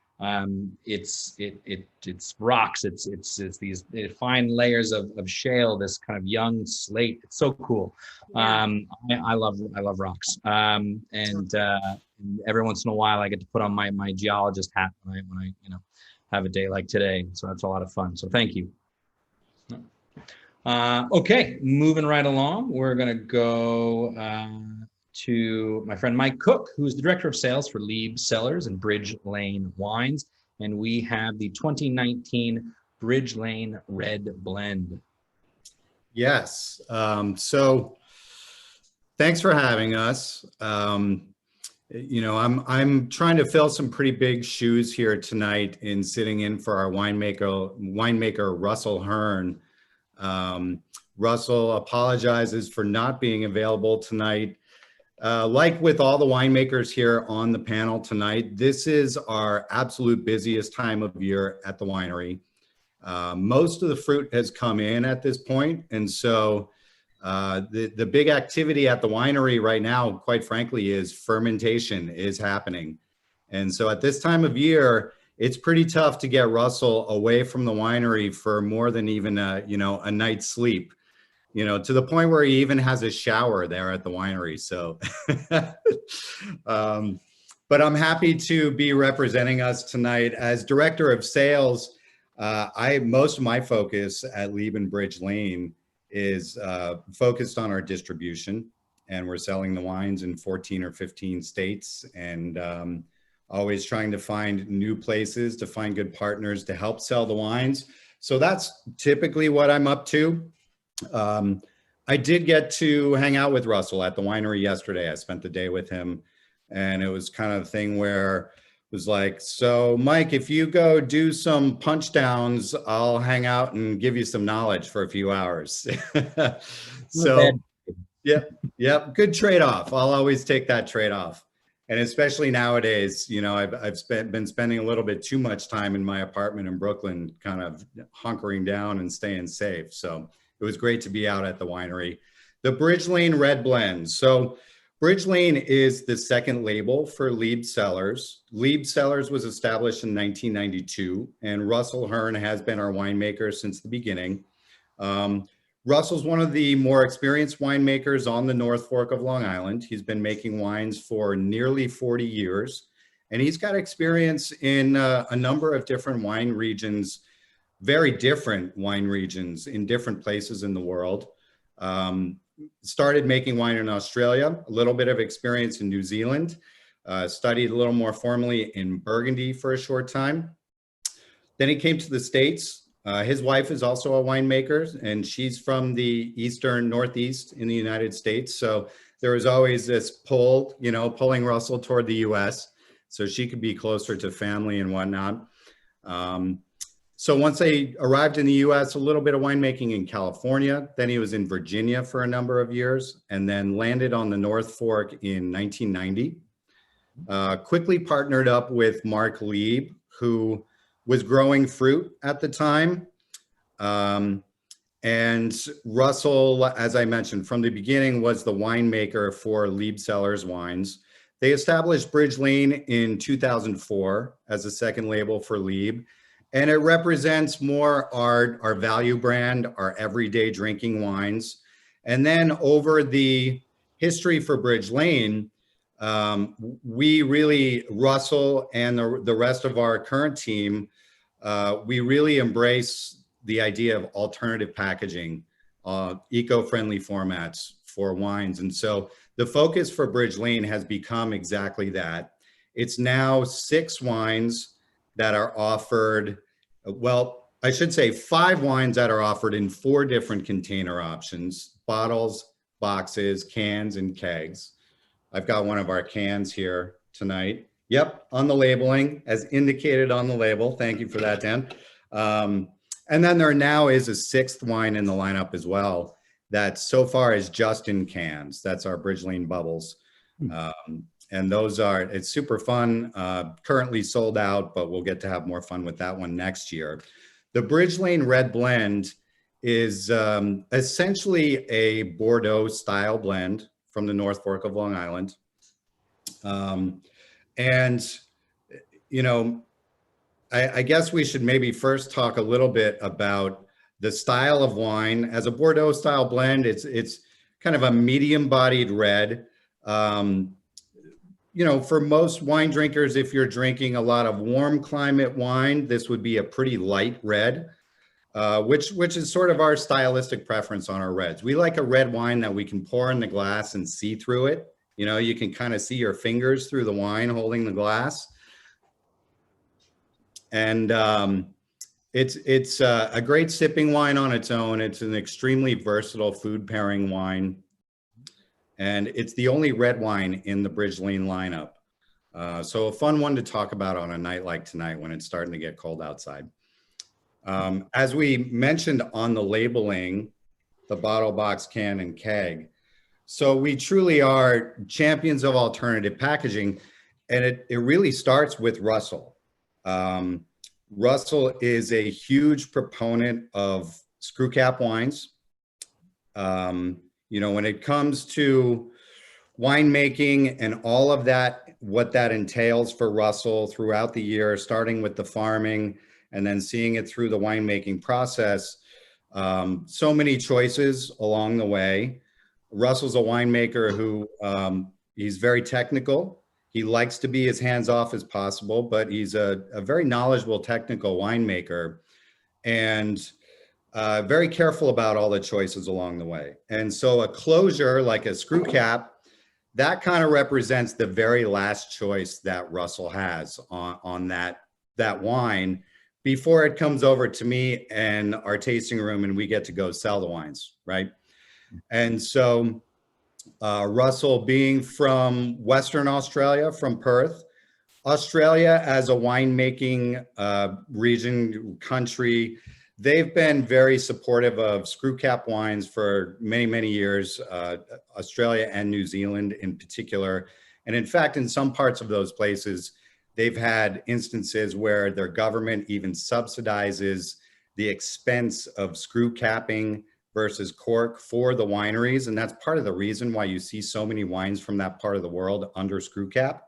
it's rocks. It's these fine layers of shale, this kind of young slate. It's so cool. I love rocks. And every once in a while I get to put on my geologist hat when I have a day like today. So that's a lot of fun. So thank you. Okay, moving right along. We're gonna go to my friend Mike Cook, who's the director of sales for Lieb, Cellars, and Bridge Lane Wines. And we have the 2019 Bridge Lane Red Blend.
Yes. So thanks for having us. I'm trying to fill some pretty big shoes here tonight in sitting in for our winemaker Russell Hearn. Russell apologizes for not being available tonight. Like with all the winemakers here on the panel tonight, this is our absolute busiest time of year at the winery. Most of the fruit has come in at this point, and so the big activity at the winery right now, quite frankly, is fermentation is happening. And so at this time of year, it's pretty tough to get Russell away from the winery for more than even a night's sleep. To the point where he even has a shower there at the winery. So, but I'm happy to be representing us tonight as director of sales. Most of my focus at Lieb and Bridge Lane is focused on our distribution, and we're selling the wines in 14 or 15 states, and always trying to find new places to find good partners to help sell the wines. So that's typically what I'm up to. I did get to hang out with Russell at the winery yesterday. I spent the day with him, and it was kind of a thing where it was like, so Mike, if you go do some punch downs, I'll hang out and give you some knowledge for a few hours. So yep, good trade-off. I'll always take that trade-off. And especially nowadays, I've been spending a little bit too much time in my apartment in Brooklyn, kind of hunkering down and staying safe. So it was great to be out at the winery. The Bridge Lane Red Blend. So Bridge Lane is the second label for Lieb Cellars. Lieb Cellars was established in 1992, and Russell Hearn has been our winemaker since the beginning. Russell's one of the more experienced winemakers on the North Fork of Long Island. He's been making wines for nearly 40 years, and he's got experience in a number of different wine regions, very different wine regions in different places in the world. Started making wine in Australia, a little bit of experience in New Zealand, studied a little more formally in Burgundy for a short time. Then he came to the States. His wife is also a winemaker, and she's from the eastern Northeast in the United States. So there was always this pull, pulling Russell toward the US so she could be closer to family and whatnot. So once they arrived in the US, a little bit of winemaking in California, then he was in Virginia for a number of years, and then landed on the North Fork in 1990. Quickly partnered up with Mark Lieb, who was growing fruit at the time. And Russell, as I mentioned from the beginning, was the winemaker for Lieb Cellars wines. They established Bridge Lane in 2004 as a second label for Lieb. And it represents more our value brand, our everyday drinking wines. And then over the history for Bridge Lane, we really, Russell and the rest of our current team, we really embrace the idea of alternative packaging, eco-friendly formats for wines. And so the focus for Bridge Lane has become exactly that. It's now 6 wines that are offered, well, I should say 5 wines that are offered in 4 different container options: bottles, boxes, cans, and kegs. I've got one of our cans here tonight. Yep, on the labeling, as indicated on the label. Thank you for that, Dan. And then there now is a 6th wine in the lineup as well that so far is just in cans. That's our Bridge Lane Bubbles. And those are, it's super fun, currently sold out, but we'll get to have more fun with that one next year. The Bridge Lane Red Blend is essentially a Bordeaux style blend from the North Fork of Long Island. And, you know, I guess we should maybe first talk a little bit about the style of wine. As a Bordeaux style blend, it's kind of a medium bodied red. You know, for most wine drinkers, if you're drinking a lot of warm climate wine, this would be a pretty light red, which is sort of our stylistic preference on our reds. We like a red wine that we can pour in the glass and see through it. You know, you can kind of see your fingers through the wine holding the glass. And it's a great sipping wine on its own. It's an extremely versatile food pairing wine. And it's the only red wine in the Bridge Lane lineup. So a fun one to talk about on a night like tonight when it's starting to get cold outside. As we mentioned on the labeling, the bottle, box, can, and keg. So we truly are champions of alternative packaging. And it really starts with Russell. Russell is a huge proponent of screw cap wines. You know, when it comes to winemaking and all of that, what that entails for Russell throughout the year, starting with the farming and then seeing it through the winemaking process, so many choices along the way. Russell's a winemaker who, he's very technical. He likes to be as hands-off as possible, but he's a very knowledgeable technical winemaker. And very careful about all the choices along the way. And so a closure like a screw cap, that kind of represents the very last choice that Russell has on that wine before it comes over to me and our tasting room and we get to go sell the wines, right? And so Russell, being from Western Australia, from Perth, Australia as a winemaking region, country, they've been very supportive of screw cap wines for many, many years, Australia and New Zealand in particular. And in fact, in some parts of those places, they've had instances where their government even subsidizes the expense of screw capping versus cork for the wineries. And that's part of the reason why you see so many wines from that part of the world under screw cap.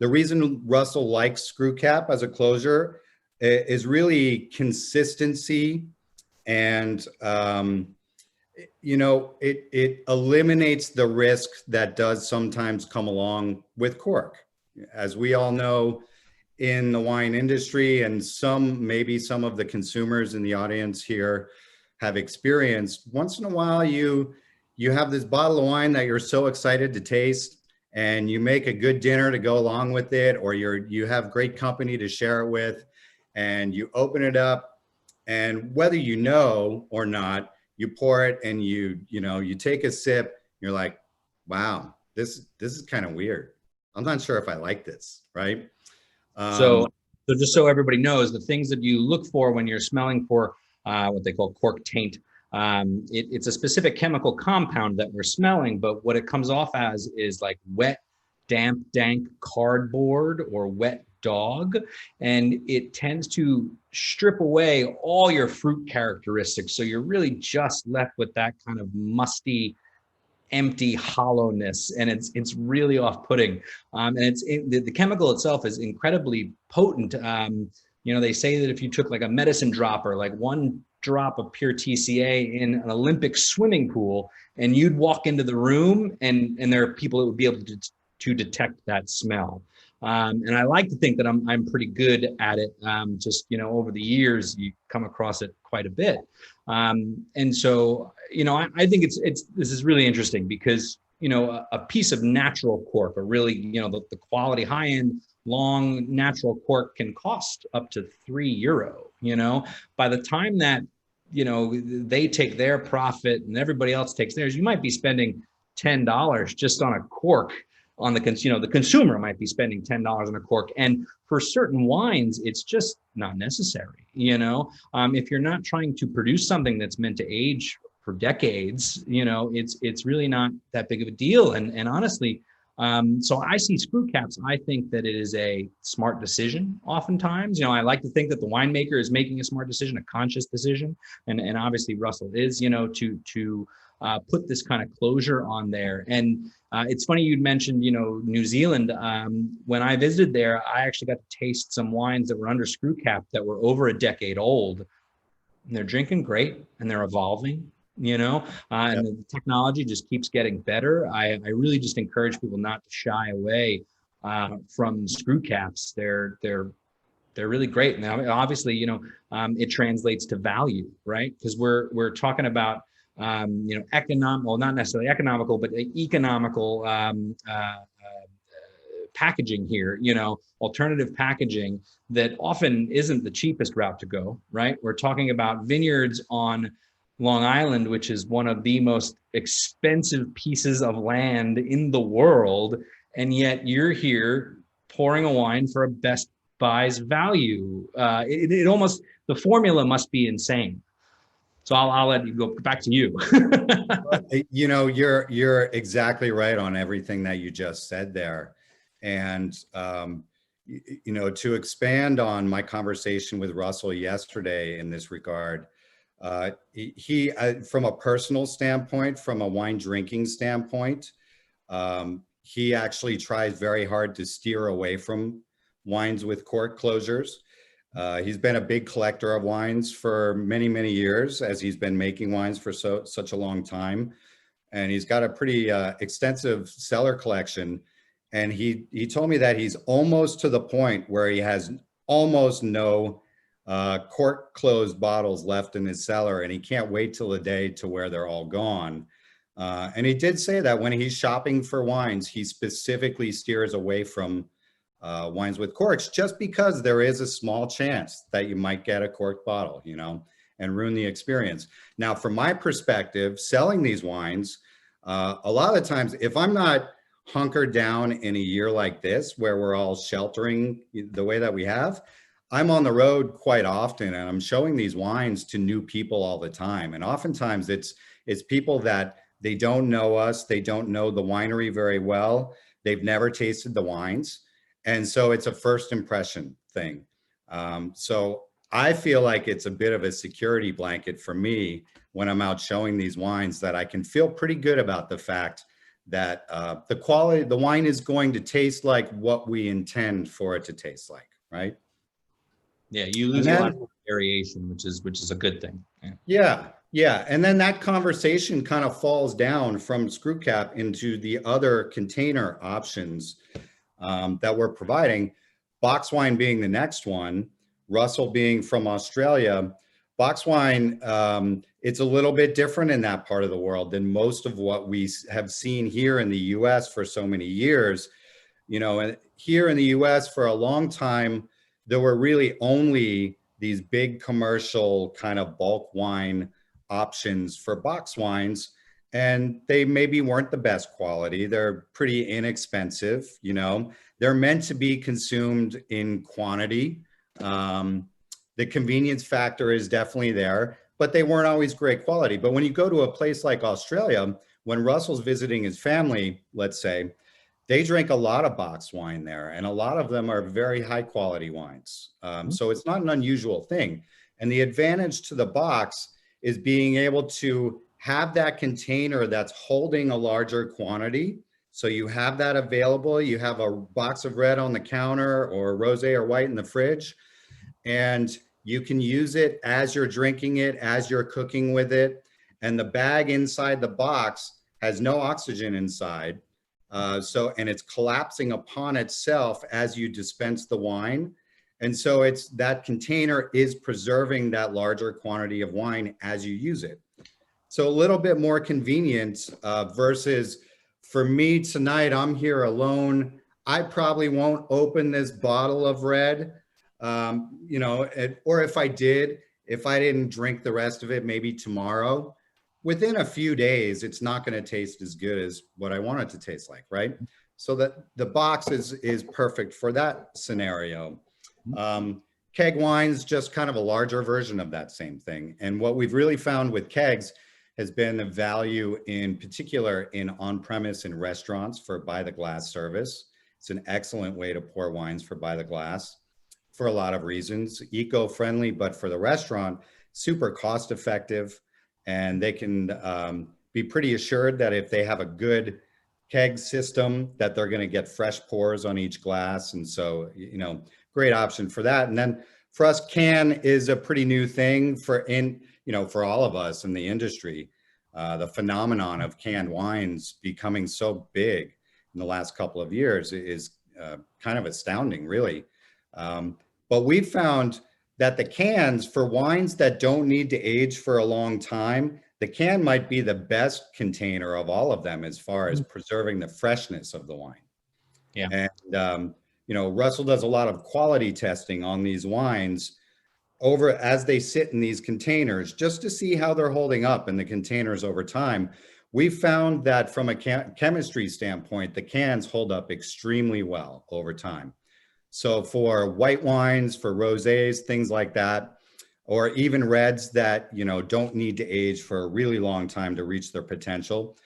The reason Russell likes screw cap as a closure is really consistency, and you know, it eliminates the risk that does sometimes come along with cork. As we all know in the wine industry, and maybe some of the consumers in the audience here have experienced, once in a while you have this bottle of wine that you're so excited to taste, and you make a good dinner to go along with it, or you have great company to share it with, and you open it up, and whether you know or not, you pour it and you take a sip, you're like, wow, this is kind of weird. I'm not sure if I like this, right?
So So just so everybody knows, the things that you look for when you're smelling for what they call cork taint, it's a specific chemical compound that we're smelling, but what it comes off as is like wet, damp, dank cardboard or wet dog. And it tends to strip away all your fruit characteristics. So you're really just left with that kind of musty, empty hollowness, and it's really off-putting. And the chemical itself is incredibly potent. They say that if you took like a medicine dropper, like one drop of pure TCA in an Olympic swimming pool, and you'd walk into the room, and there are people that would be able to detect that smell. And I like to think that I'm pretty good at it. Just over the years, you come across it quite a bit. And so, I think this is really interesting because, a piece of natural cork, or really, the quality high-end long natural cork can cost up to €3. By the time that, they take their profit and everybody else takes theirs, you might be spending $10 just on a cork. On the consumer might be spending $10 on a cork, and for certain wines, it's just not necessary. If you're not trying to produce something that's meant to age for decades, it's really not that big of a deal. And honestly, so I see screw caps. I think that it is a smart decision. Oftentimes, I like to think that the winemaker is making a smart decision, a conscious decision, and obviously Russell is, to put this kind of closure on there. And it's funny you'd mentioned, New Zealand. When I visited there, I actually got to taste some wines that were under screw cap that were over a decade old. And they're drinking great, and they're evolving, and the technology just keeps getting better. I really just encourage people not to shy away from screw caps. They're really great. Now, obviously, it translates to value, right? Because we're talking about not necessarily economical, but economical packaging here, alternative packaging that often isn't the cheapest route to go, right? We're talking about vineyards on Long Island, which is one of the most expensive pieces of land in the world. And yet you're here pouring a wine for a Best Buy's value. It almost, the formula must be insane. So I'll let you go back to you.
You're exactly right on everything that you just said there. And, to expand on my conversation with Russell yesterday in this regard, he from a personal standpoint, from a wine drinking standpoint, he actually tries very hard to steer away from wines with cork closures. He's been a big collector of wines for many, many years, as he's been making wines for such a long time. And he's got a pretty extensive cellar collection. And he told me that he's almost to the point where he has almost no cork closed bottles left in his cellar, and he can't wait till the day to where they're all gone. And he did say that when he's shopping for wines, he specifically steers away from wines with corks, just because there is a small chance that you might get a cork bottle, and ruin the experience. Now, from my perspective, selling these wines, a lot of times, if I'm not hunkered down in a year like this, where we're all sheltering the way that we have, I'm on the road quite often, and I'm showing these wines to new people all the time. And oftentimes it's people that they don't know us, they don't know the winery very well, they've never tasted the wines. And so it's a first impression thing. So I feel like it's a bit of a security blanket for me when I'm out showing these wines, that I can feel pretty good about the fact that the quality, the wine is going to taste like what we intend for it to taste like, right?
Yeah, you lose a lot of variation, which is a good thing.
Yeah. And then that conversation kind of falls down from screw cap into the other container options that we're providing. Box wine being the next one, Russell being from Australia. Box wine, it's a little bit different in that part of the world than most of what we have seen here in the US for so many years. And here in the US for a long time, there were really only these big commercial kind of bulk wine options for box wines, and they maybe weren't the best quality. They're pretty inexpensive, They're meant to be consumed in quantity, The convenience factor is definitely there, but they weren't always great quality. But when you go to a place like Australia, when Russell's visiting his family, let's say, they drink a lot of box wine there, and a lot of them are very high quality wines. So it's not an unusual thing. And the advantage to the box is being able to have that container that's holding a larger quantity. So you have that available. You have a box of red on the counter or rosé or white in the fridge, and you can use it as you're drinking it, as you're cooking with it. And the bag inside the box has no oxygen inside. And it's collapsing upon itself as you dispense the wine. And so it's that container is preserving that larger quantity of wine as you use it. So a little bit more convenient versus for me tonight, I'm here alone. I probably won't open this bottle of red, or if I did, if I didn't drink the rest of it, maybe tomorrow, within a few days, it's not going to taste as good as what I want it to taste like, right? So that the box is perfect for that scenario. Keg wine's just kind of a larger version of that same thing. And what we've really found with kegs has been the value in particular in on-premise and restaurants for by the glass service. It's an excellent way to pour wines for by the glass for a lot of reasons. Eco-friendly, but for the restaurant, super cost-effective. And they can be pretty assured that if they have a good keg system, that they're going to get fresh pours on each glass. And so, great option for that. And then for us, can is a pretty new thing for all of us in the industry. The phenomenon of canned wines becoming so big in the last couple of years is kind of astounding, really. But we found that the cans for wines that don't need to age for a long time, the can might be the best container of all of them as far as preserving the freshness of the wine. Yeah. And, Russell does a lot of quality testing on these wines over as they sit in these containers, just to see how they're holding up in the containers over time. We found that from a chemistry standpoint, the cans hold up extremely well over time. So for white wines, for rosés, things like that, or even reds that, don't need to age for a really long time to reach their potential,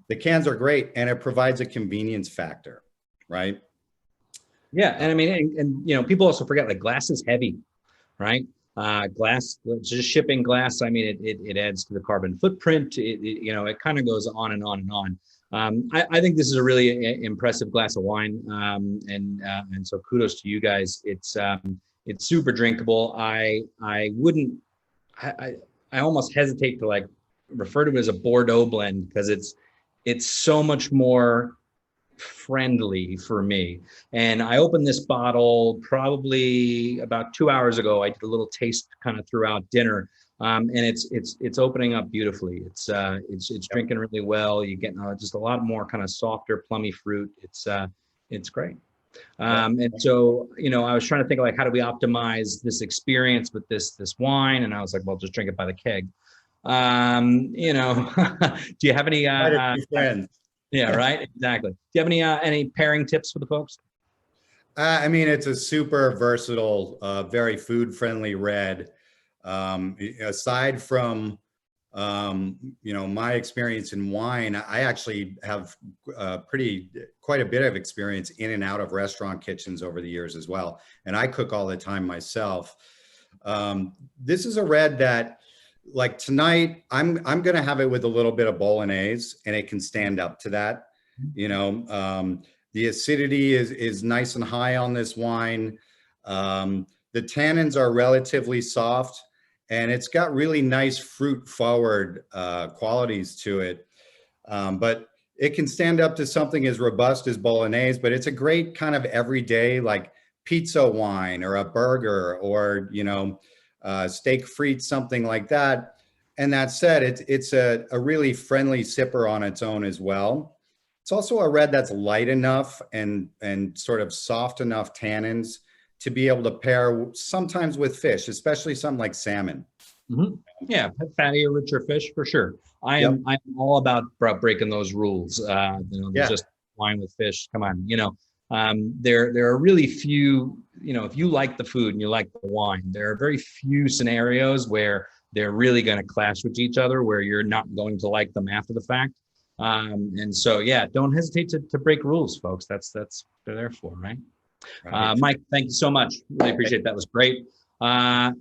the cans are great, and it provides a convenience factor, right?
Yeah, and I mean, and people also forget, like, glass is heavy, right? Glass, just shipping glass, I mean, it adds to the carbon footprint. It kind of goes on and on and on. I think this is a really impressive glass of wine, and so kudos to you guys. It's super drinkable. I almost hesitate to like refer to it as a Bordeaux blend because it's so much more friendly for me. And I opened this bottle probably about 2 hours ago. I did a little taste kind of throughout dinner. And it's opening up beautifully. It's drinking really well. You get just a lot more kind of softer, plummy fruit. It's great. And so, I was trying to think like, how do we optimize this experience with this wine? And I was like, well, just drink it by the keg. Do you have any,
friends?
Yeah, right. Exactly. Do you have any pairing tips for the folks?
I mean, it's a super versatile, very food-friendly red. Aside from, my experience in wine, I actually have quite a bit of experience in and out of restaurant kitchens over the years as well. And I cook all the time myself. This is a red that, like tonight, I'm going to have it with a little bit of bolognese, and it can stand up to that. The acidity is nice and high on this wine. The tannins are relatively soft, and it's got really nice fruit forward qualities to it. But it can stand up to something as robust as bolognese, but it's a great kind of everyday, like pizza wine or a burger or, steak frites, something like that. And that said, it's a really friendly sipper on its own as well. It's also a red that's light enough and sort of soft enough tannins to be able to pair sometimes with fish, especially something like salmon.
Mm-hmm. Yeah, fattier, richer fish for sure. I'm all about breaking those rules. Just wine with fish. Come on, there are really few, if you like the food and you like the wine, there are very few scenarios where they're really going to clash with each other, where you're not going to like them after the fact. And so, yeah, don't hesitate to break rules, folks. That's they're there for, right? Mike, thank you so much. Really appreciate it. That was great.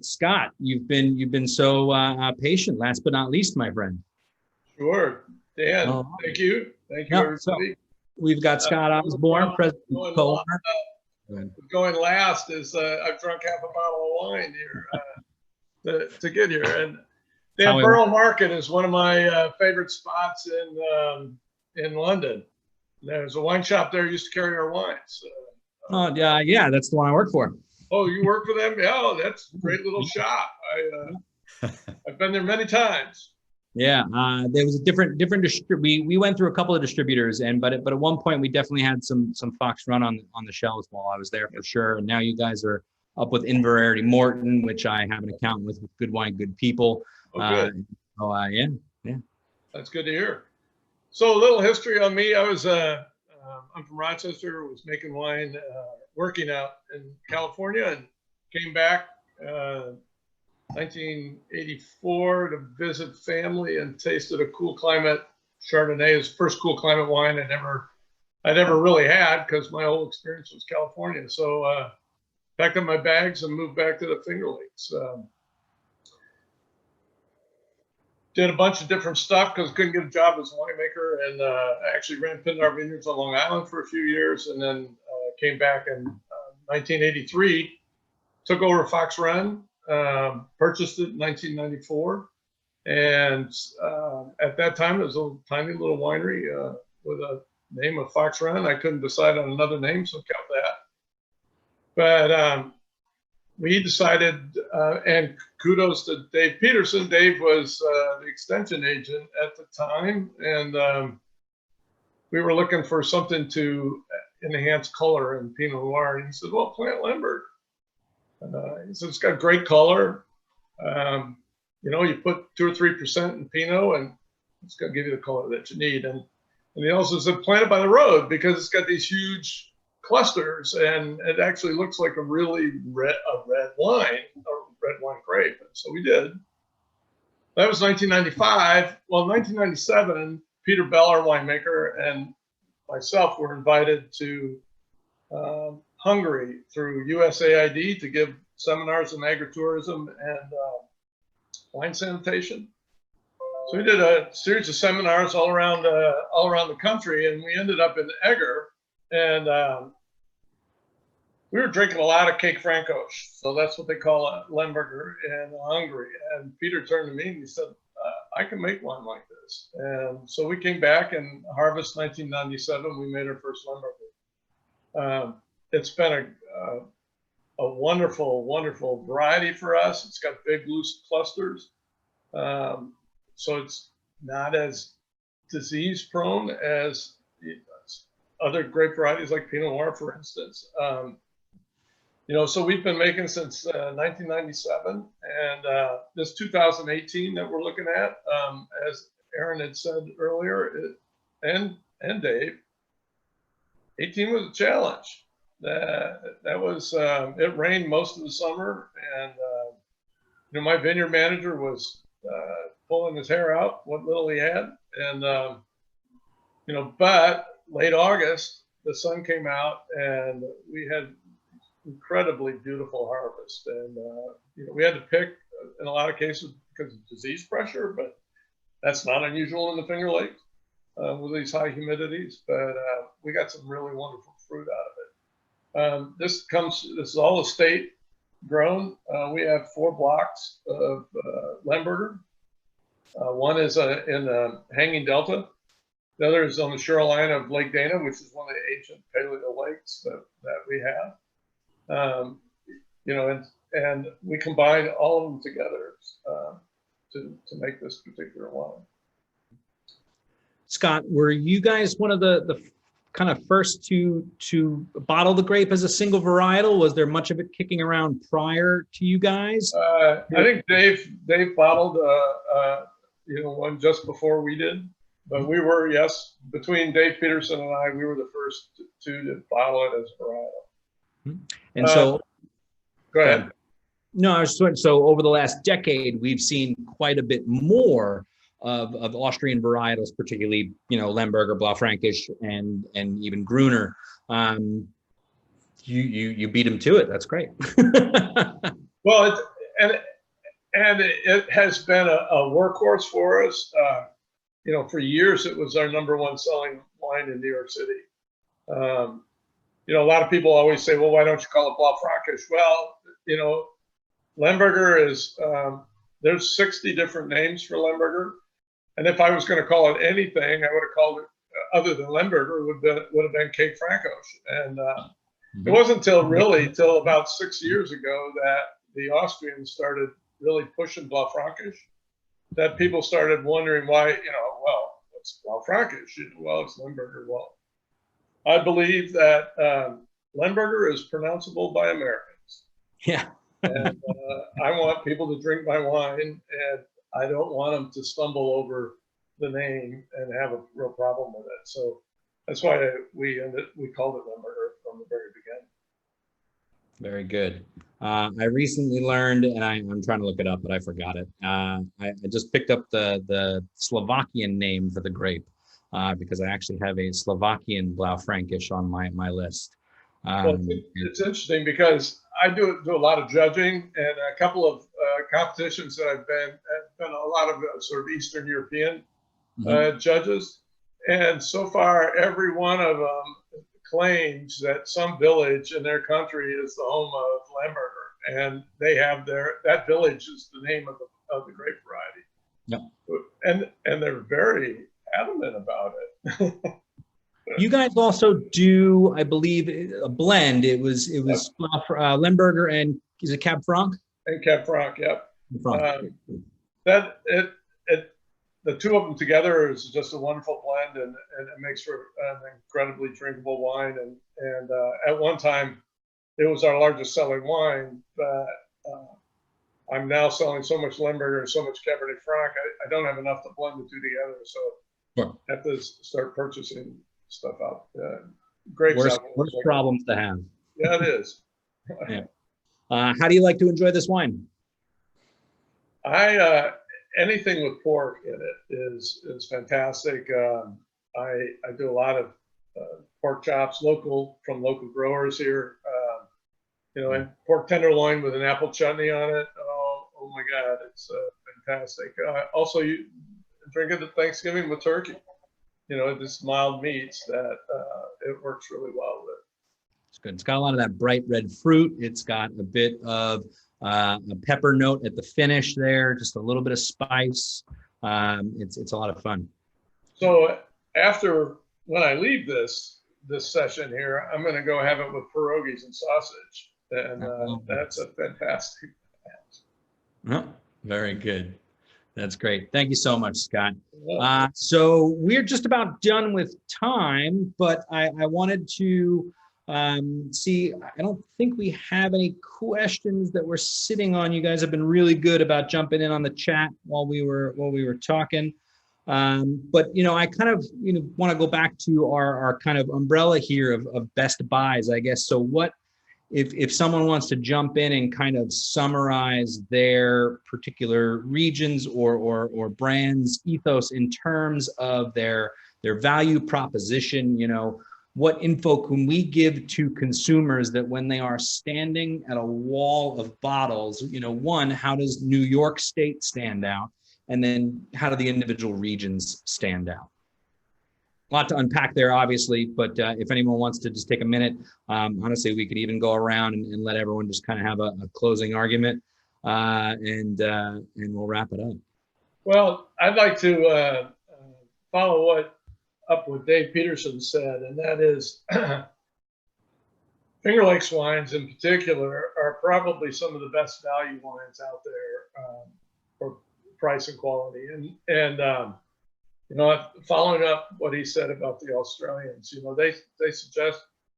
Scott, you've been so patient. Last but not least, my friend.
Sure, Dan. Thank you, everybody.
So we've got Scott Osborne, president and co-owner.
Going last is I've drunk half a bottle of wine here to get here, and Dan, Borough Market is one of my favorite spots in London. There's a wine shop there. Used to carry our wines.
Oh yeah, that's the one I work for.
Oh, you work for them? Yeah, oh, that's a great little shop. I've been there many times.
Yeah, there was a different we went through a couple of distributors, but at one point we definitely had some Fox Run on the shelves while I was there for sure. And now you guys are up with Inverarity Morton, which I have an account with Good Wine, Good People.
Oh, good.
Yeah.
That's good to hear. So a little history on me. I was I'm from Rochester. Was making wine, working out in California, and came back 1984 to visit family and tasted a Cool Climate Chardonnay. It's the first Cool Climate wine I never really had, because my whole experience was California. So packed up my bags and moved back to the Finger Lakes. Did a bunch of different stuff because couldn't get a job as a winemaker, and I actually ran Pindar Vineyards on Long Island for a few years, and then came back in 1983, took over Fox Run, purchased it in 1994, and at that time it was a tiny little winery with a name of Fox Run. I couldn't decide on another name, so kept that. But we decided, and kudos to Dave Peterson. Dave was the extension agent at the time, and we were looking for something to enhance color in Pinot Noir. And he said, well, plant Lemberger. He said, it's got great color. You put 2 or 3% in Pinot, and it's going to give you the color that you need. And he also said, plant it by the road, because it's got these huge clusters, and it actually looks like a really red wine, or red wine grape. And so we did. That was 1995. Well, 1997, Peter Bell, our winemaker, and myself were invited to Hungary through USAID to give seminars in agritourism and wine sanitation. So we did a series of seminars all around the country, and we ended up in Eger. And we were drinking a lot of Cake Francoche. So that's what they call a Lemberger in Hungary. And Peter turned to me and he said, I can make wine like this. And so we came back, and harvest 1997, we made our first Lemberger. It's been a wonderful, wonderful variety for us. It's got big, loose clusters. So it's not as disease prone as other grape varieties like Pinot Noir, for instance. So we've been making since 1997, and this 2018 that we're looking at, as Aaron had said earlier, and Dave, 18 was a challenge. That was it rained most of the summer, and my vineyard manager was pulling his hair out what little he had, and but late August, the sun came out, and we had incredibly beautiful harvest. And we had to pick in a lot of cases because of disease pressure, but that's not unusual in the Finger Lakes with these high humidities. But we got some really wonderful fruit out of it. This is all estate grown. We have 4 blocks of Lemberger. One is in Hanging Delta. The other is on the shoreline of Lake Dana, which is one of the ancient paleo lakes that we have. And we combine all of them together to make this particular wine.
Scott, were you guys one of the kind of first to bottle the grape as a single varietal? Was there much of it kicking around prior to you guys?
I think Dave bottled one just before we did. But we were, yes, between Dave Peterson and I, we were the first to bottle it as a varietal.
And so,
go ahead.
No, I was saying, so over the last decade, we've seen quite a bit more of Austrian varietals, particularly, Lemberger, Blaufränkisch, and even Gruner. You beat them to it. That's great.
Well, and it has been a workhorse for us. For years, it was our #1 selling wine in New York City. A lot of people always say, well, why don't you call it Blaufränkisch? Well, Lemberger is, there's 60 different names for Lemberger. And if I was going to call it anything, I would have called it, other than Lemberger, would have been Cape Francosch. And it wasn't till about 6 years ago that the Austrians started really pushing Blaufränkisch, that people started wondering why, well, what's Blaufränkisch? Well, it's Lemberger. Well, I believe that Lemberger is pronounceable by Americans.
Yeah.
And I want people to drink my wine, and I don't want them to stumble over the name and have a real problem with it. So that's why we called it Lemberger from the very beginning.
Very good. I recently learned, and I'm trying to look it up, but I forgot it. I just picked up the Slovakian name for the grape because I actually have a Slovakian Blaufränkisch on my list.
Well, it's interesting because I do a lot of judging, and a couple of competitions that I've been a lot of sort of Eastern European judges, and so far every one of them claims that some village in their country is the home of Lemberger, and they have that village is the name of the grape variety. Yep. And they're very adamant about it.
You guys also do, I believe, a blend. It was Lemberger and is it Cab Franc?
And Cab Franc, yep. The two of them together is just a wonderful blend, and it makes for an incredibly drinkable wine. And at one time, it was our largest selling wine, but I'm now selling so much Lemberger and so much Cabernet Franc, I don't have enough to blend the two together. So I have to start purchasing stuff out. Great
worst problems to have.
Yeah, it is.
Yeah. How do you like to enjoy this wine?
Anything with pork in it is fantastic. I do a lot of pork chops from local growers here. And pork tenderloin with an apple chutney on it. Oh my God, it's fantastic. Also, you drink it at Thanksgiving with turkey. This mild meats that it works really well with.
It's good. It's got a lot of that bright red fruit. It's got a bit of a pepper note at the finish there, just a little bit of spice. It's a lot of fun. So
when I leave this session here, I'm going to go have it with pierogies and sausage, and that's a fantastic.
Oh, very good. That's great. Thank you so much, Scott. So we're just about done with time, but I wanted to see, I don't think we have any questions that we're sitting on. You guys have been really good about jumping in on the chat while we were talking. But I kind of want to go back to our kind of umbrella here of best buys, I guess. So what if someone wants to jump in and kind of summarize their particular regions or brands ethos in terms of their value proposition, what info can we give to consumers that when they are standing at a wall of bottles, one, how does New York State stand out? And then how do the individual regions stand out? A lot to unpack there, obviously, but if anyone wants to just take a minute, honestly, we could even go around and let everyone just kind of have a closing argument, and we'll wrap it up.
Well, I'd like to follow up what Dave Peterson said, and that is Finger Lakes wines in particular are probably some of the best value wines out there for price and quality. And following up what he said about the Australians, they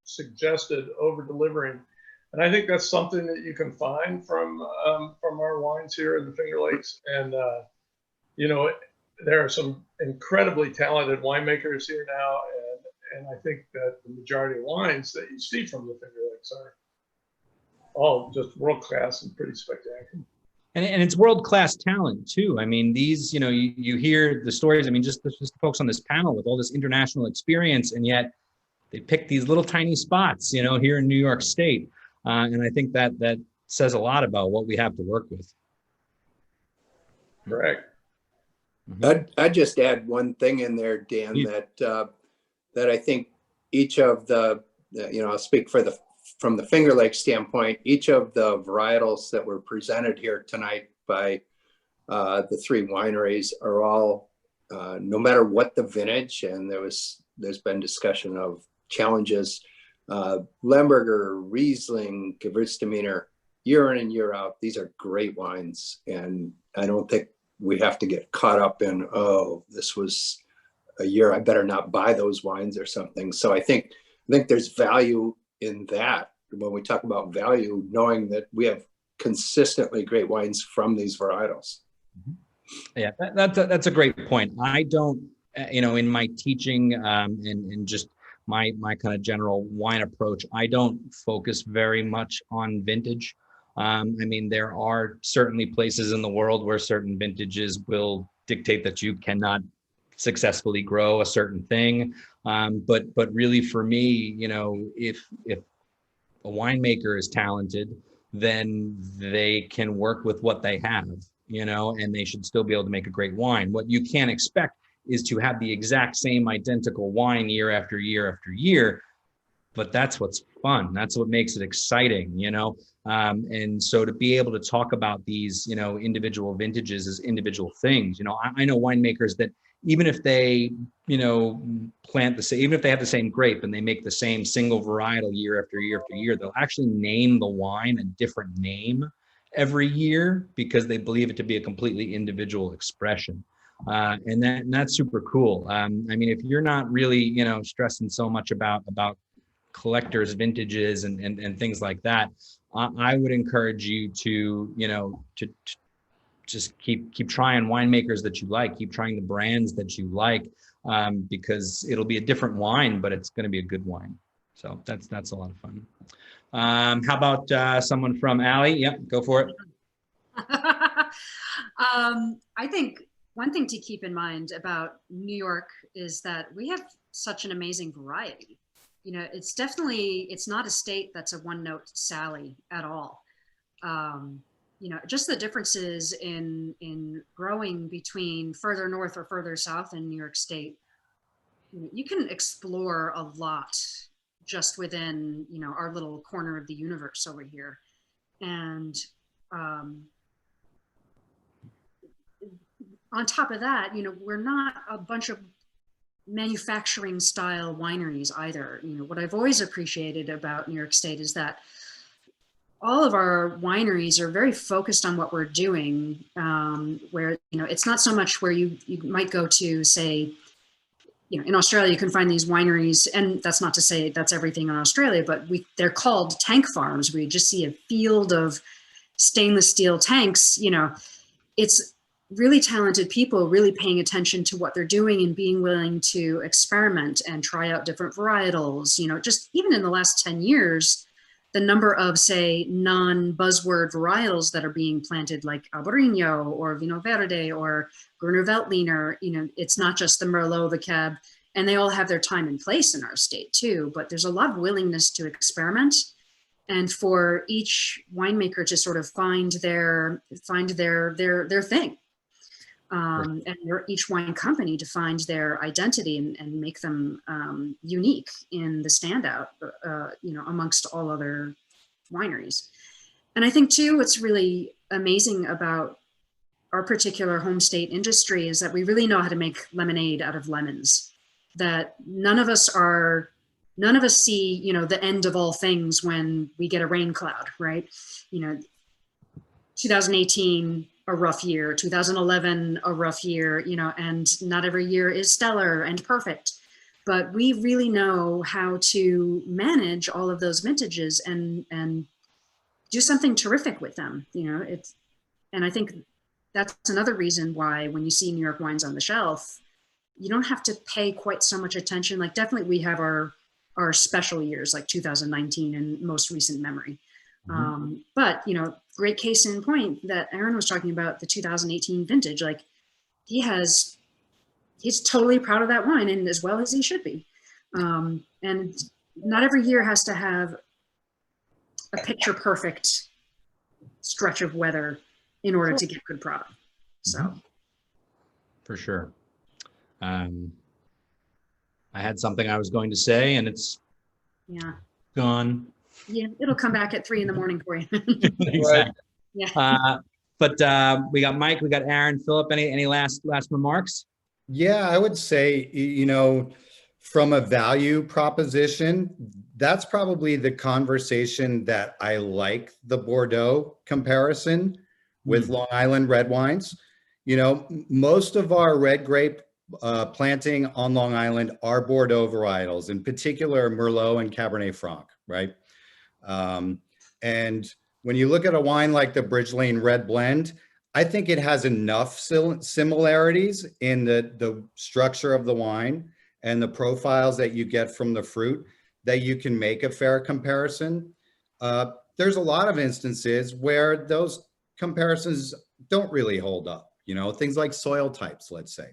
suggested over delivering, and I think that's something that you can find from our wines here in the Finger Lakes. And there are some incredibly talented winemakers here now, and I think that the majority of wines that you see from the Finger Lakes are all just world class and pretty spectacular.
And it's world-class talent too. I mean, these, you know, you hear the stories. I mean, just the folks on this panel with all this international experience, and yet they pick these little tiny spots, you know, here in New York State. And I think that says a lot about what we have to work with.
Correct.
I'd just add one thing in there, Dan, that I think each of the, you know, I'll speak from the Finger Lakes standpoint, each of the varietals that were presented here tonight by the three wineries are all, no matter what the vintage, and there's been discussion of challenges, Lemberger, Riesling, Gewürztraminer, year in and year out, these are great wines. And I don't think we have to get caught up in, oh, this was a year, I better not buy those wines or something. So I think there's value in that when we talk about value, knowing that we have consistently great wines from these varietals.
Yeah, that's a great point. I don't, you know, in my teaching and just my kind of general wine approach, I don't focus very much on vintage. I mean, there are certainly places in the world where certain vintages will dictate that you cannot successfully grow a certain thing. But really for me, you know, if a winemaker is talented, then they can work with what they have, you know, and they should still be able to make a great wine. What you can't expect is to have the exact same identical wine year after year after year, but that's what's fun. That's what makes it exciting, you know? And so to be able to talk about these, you know, individual vintages as individual things, you know, I know winemakers that even if they, you know, plant the same, even if they have the same grape and they make the same single varietal year after year after year, they'll actually name the wine a different name every year because they believe it to be a completely individual expression. And that's super cool. I mean, if you're not really, you know, stressing so much about collectors, vintages, and things like that, I would encourage you to, you know, to just keep trying winemakers that you like, keep trying the brands that you like, because it'll be a different wine, but it's going to be a good wine. So that's a lot of fun. How about someone from Allie? Yep, go for it.
I think one thing to keep in mind about New York is that we have such an amazing variety. You know, it's not a state that's a one-note Sally at all. You know, just the differences in growing between further north or further south in New York State. You can explore a lot just within, you know, our little corner of the universe over here. And on top of that, you know, we're not a bunch of manufacturing style wineries either. You know, what I've always appreciated about New York State is that all of our wineries are very focused on what we're doing, where, you know, it's not so much where you might go to, say, you know, in Australia, you can find these wineries, and that's not to say that's everything in Australia, but they're called tank farms, where you just see a field of stainless steel tanks. You know, it's really talented people really paying attention to what they're doing and being willing to experiment and try out different varietals. You know, just even in the last 10 years, the number of, say, non-buzzword varietals that are being planted, like Albarino or Vino Verde or Gruner Veltliner, you know, it's not just the Merlot, the Cab, and they all have their time and place in our state too, but there's a lot of willingness to experiment and for each winemaker to sort of find their thing. And each wine company to find their identity and make them unique in the standout, you know, amongst all other wineries. And I think too, what's really amazing about our particular home state industry is that we really know how to make lemonade out of lemons. That none of us see, you know, the end of all things when we get a rain cloud, right? You know, 2018, a rough year, 2011, a rough year, you know, and not every year is stellar and perfect, but we really know how to manage all of those vintages and do something terrific with them, you know. And I think that's another reason why when you see New York wines on the shelf, you don't have to pay quite so much attention. Like definitely we have our special years like 2019 and most recent memory. But, you know, great case in point that Aaron was talking about, the 2018 vintage, like he's totally proud of that wine, and as well as he should be. And not every year has to have a picture perfect stretch of weather in order to get good product. So
for sure. I had something I was going to say, and it's gone.
Yeah, it'll come back at 3 a.m. for you.
Exactly.
Yeah.
But we got Mike, we got Aaron, Philip. Any last remarks?
Yeah, I would say, you know, from a value proposition, that's probably the conversation that I like the Bordeaux comparison with Long Island red wines. You know, most of our red grape planting on Long Island are Bordeaux varietals, in particular Merlot and Cabernet Franc, right? And when you look at a wine like the Bridge Lane Red Blend, I think it has enough similarities in the structure of the wine and the profiles that you get from the fruit that you can make a fair comparison. There's a lot of instances where those comparisons don't really hold up, you know, things like soil types, let's say.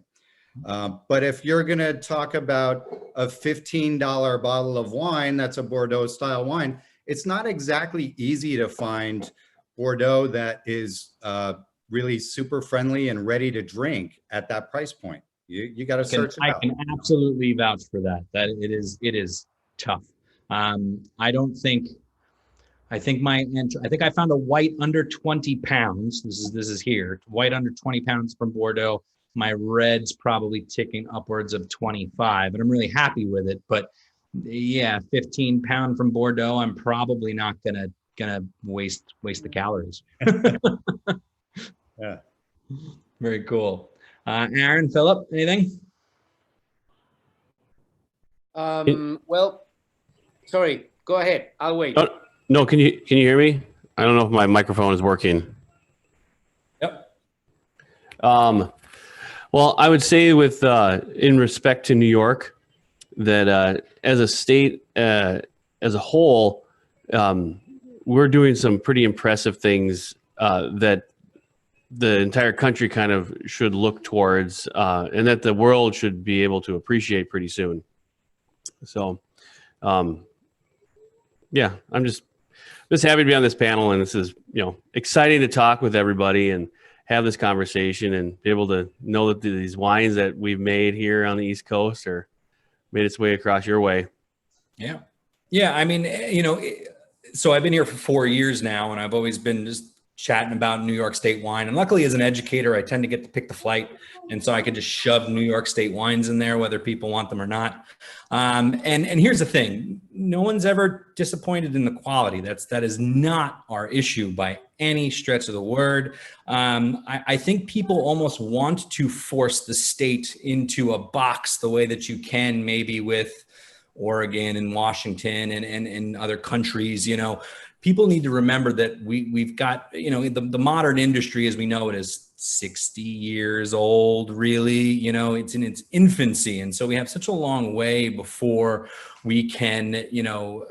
But if you're going to talk about a $15 bottle of wine that's a Bordeaux style wine, it's not exactly easy to find Bordeaux that is really super friendly and ready to drink at that price point. You got to search it out.
I can absolutely vouch for that. That it is tough. I think I found a white under 20 pounds. This is here. White under 20 pounds from Bordeaux. My red's probably ticking upwards of 25, and I'm really happy with it. But yeah, 15 pound from Bordeaux, I'm probably not gonna waste the calories.
Yeah.
Very cool. Aaron, Philip, anything?
Well, sorry, go ahead. I'll wait.
No, can you hear me? I don't know if my microphone is working.
Yep.
Well, I would say with in respect to New York, that as a state, as a whole, we're doing some pretty impressive things that the entire country kind of should look towards, and that the world should be able to appreciate pretty soon. So, yeah, I'm just happy to be on this panel, and this is, you know, exciting to talk with everybody and have this conversation and be able to know that these wines that we've made here on the East Coast are made its way across your way.
Yeah. Yeah. I mean, you know, so I've been here for 4 years now, and I've always been just chatting about New York State wine. And luckily as an educator, I tend to get to pick the flight. And so I can just shove New York State wines in there, whether people want them or not. And here's the thing, no one's ever disappointed in the quality. That is not our issue by any stretch of the word. I think people almost want to force the state into a box the way that you can maybe with Oregon and Washington and other countries. You know, people need to remember that we've got, you know, the modern industry as we know it is 60 years old, really. You know, it's in its infancy. And so we have such a long way before we can, you know,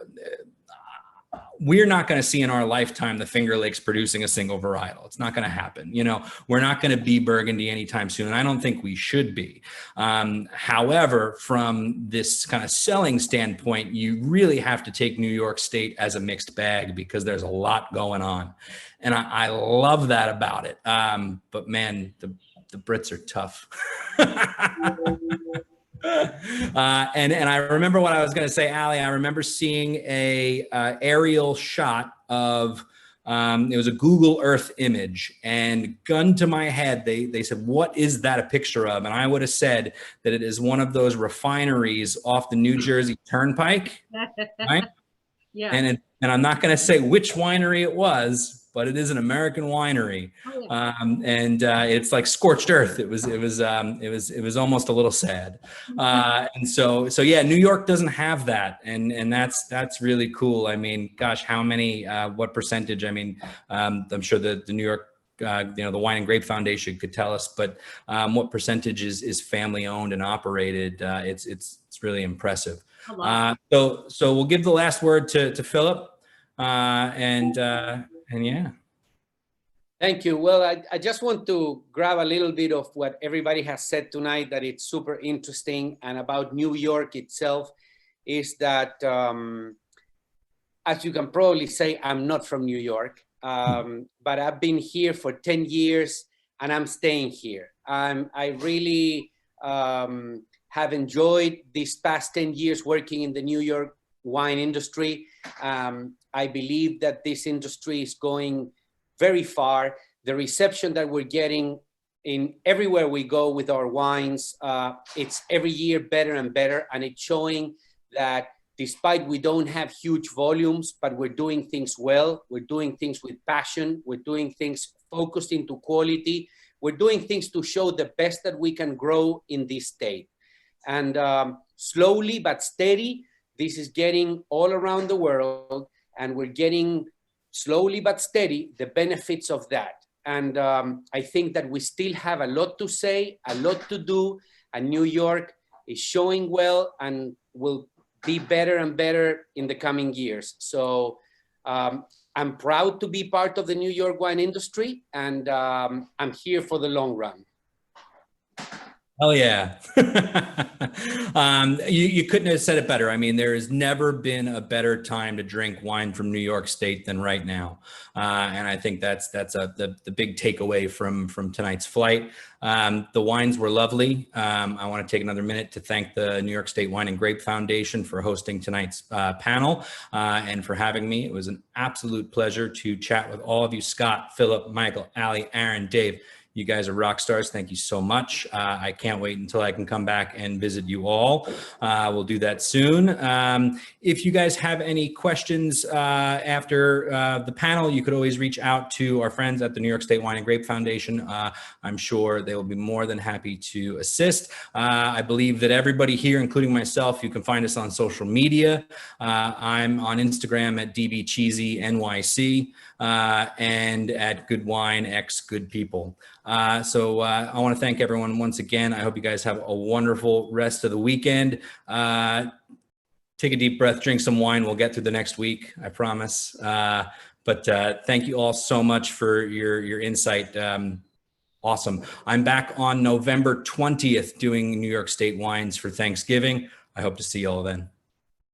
we're not going to see in our lifetime the Finger Lakes producing a single varietal. It's not going to happen. You know, we're not going to be Burgundy anytime soon. And I don't think we should be. However, from this kind of selling standpoint, you really have to take New York State as a mixed bag because there's a lot going on. And I love that about it. But man, the Brits are tough. And I remember what I was going to say, Allie. I remember seeing a aerial shot of it was a Google Earth image, and gun to my head, they said, "What is that a picture of?" And I would have said that it is one of those refineries off the New Jersey Turnpike, right?
Yeah.
And I'm not going to say which winery it was, but it is an American winery.
Oh, yeah.
And it's like scorched earth. It was almost a little sad. And so yeah, New York doesn't have that. And that's really cool. I mean, gosh, how many, what percentage? I mean, I'm sure the New York the Wine and Grape Foundation could tell us, but what percentage is family owned and operated? It's really impressive. So we'll give the last word to Philip, and yeah.
Thank you. Well, I just want to grab a little bit of what everybody has said tonight, that it's super interesting, and about New York itself is that, as you can probably say, I'm not from New York, but I've been here for 10 years and I'm staying here. I really have enjoyed these past 10 years working in the New York wine industry. I believe that this industry is going very far. The reception that we're getting in everywhere we go with our wines, it's every year better and better. And it's showing that despite we don't have huge volumes, but we're doing things well, we're doing things with passion, we're doing things focused into quality, we're doing things to show the best that we can grow in this state. And slowly but steady, this is getting all around the world, and we're getting slowly but steady the benefits of that. And I think that we still have a lot to say, a lot to do, and New York is showing well and will be better and better in the coming years. So I'm proud to be part of the New York wine industry, and I'm here for the long run.
Hell yeah. You couldn't have said it better. I mean, there has never been a better time to drink wine from New York State than right now. And I think that's the big takeaway from tonight's flight. The wines were lovely. I want to take another minute to thank the New York State Wine and Grape Foundation for hosting tonight's panel and for having me. It was an absolute pleasure to chat with all of you, Scott, Philip, Michael, Ali, Aaron, Dave. You guys are rock stars. Thank you so much. I can't wait until I can come back and visit you all. We'll do that soon. If you guys have any questions after the panel, you could always reach out to our friends at the New York State Wine and Grape Foundation. I'm sure they will be more than happy to assist. I believe that everybody here, including myself, you can find us on social media. I'm on Instagram at dbcheesynyc and at Good Wine X Good People. So I want to thank everyone once again. I hope you guys have a wonderful rest of the weekend. Take a deep breath, drink some wine. We'll get through the next week, I promise. But thank you all so much for your insight. Awesome. I'm back on November 20th doing New York State wines for Thanksgiving. I hope to see you all then.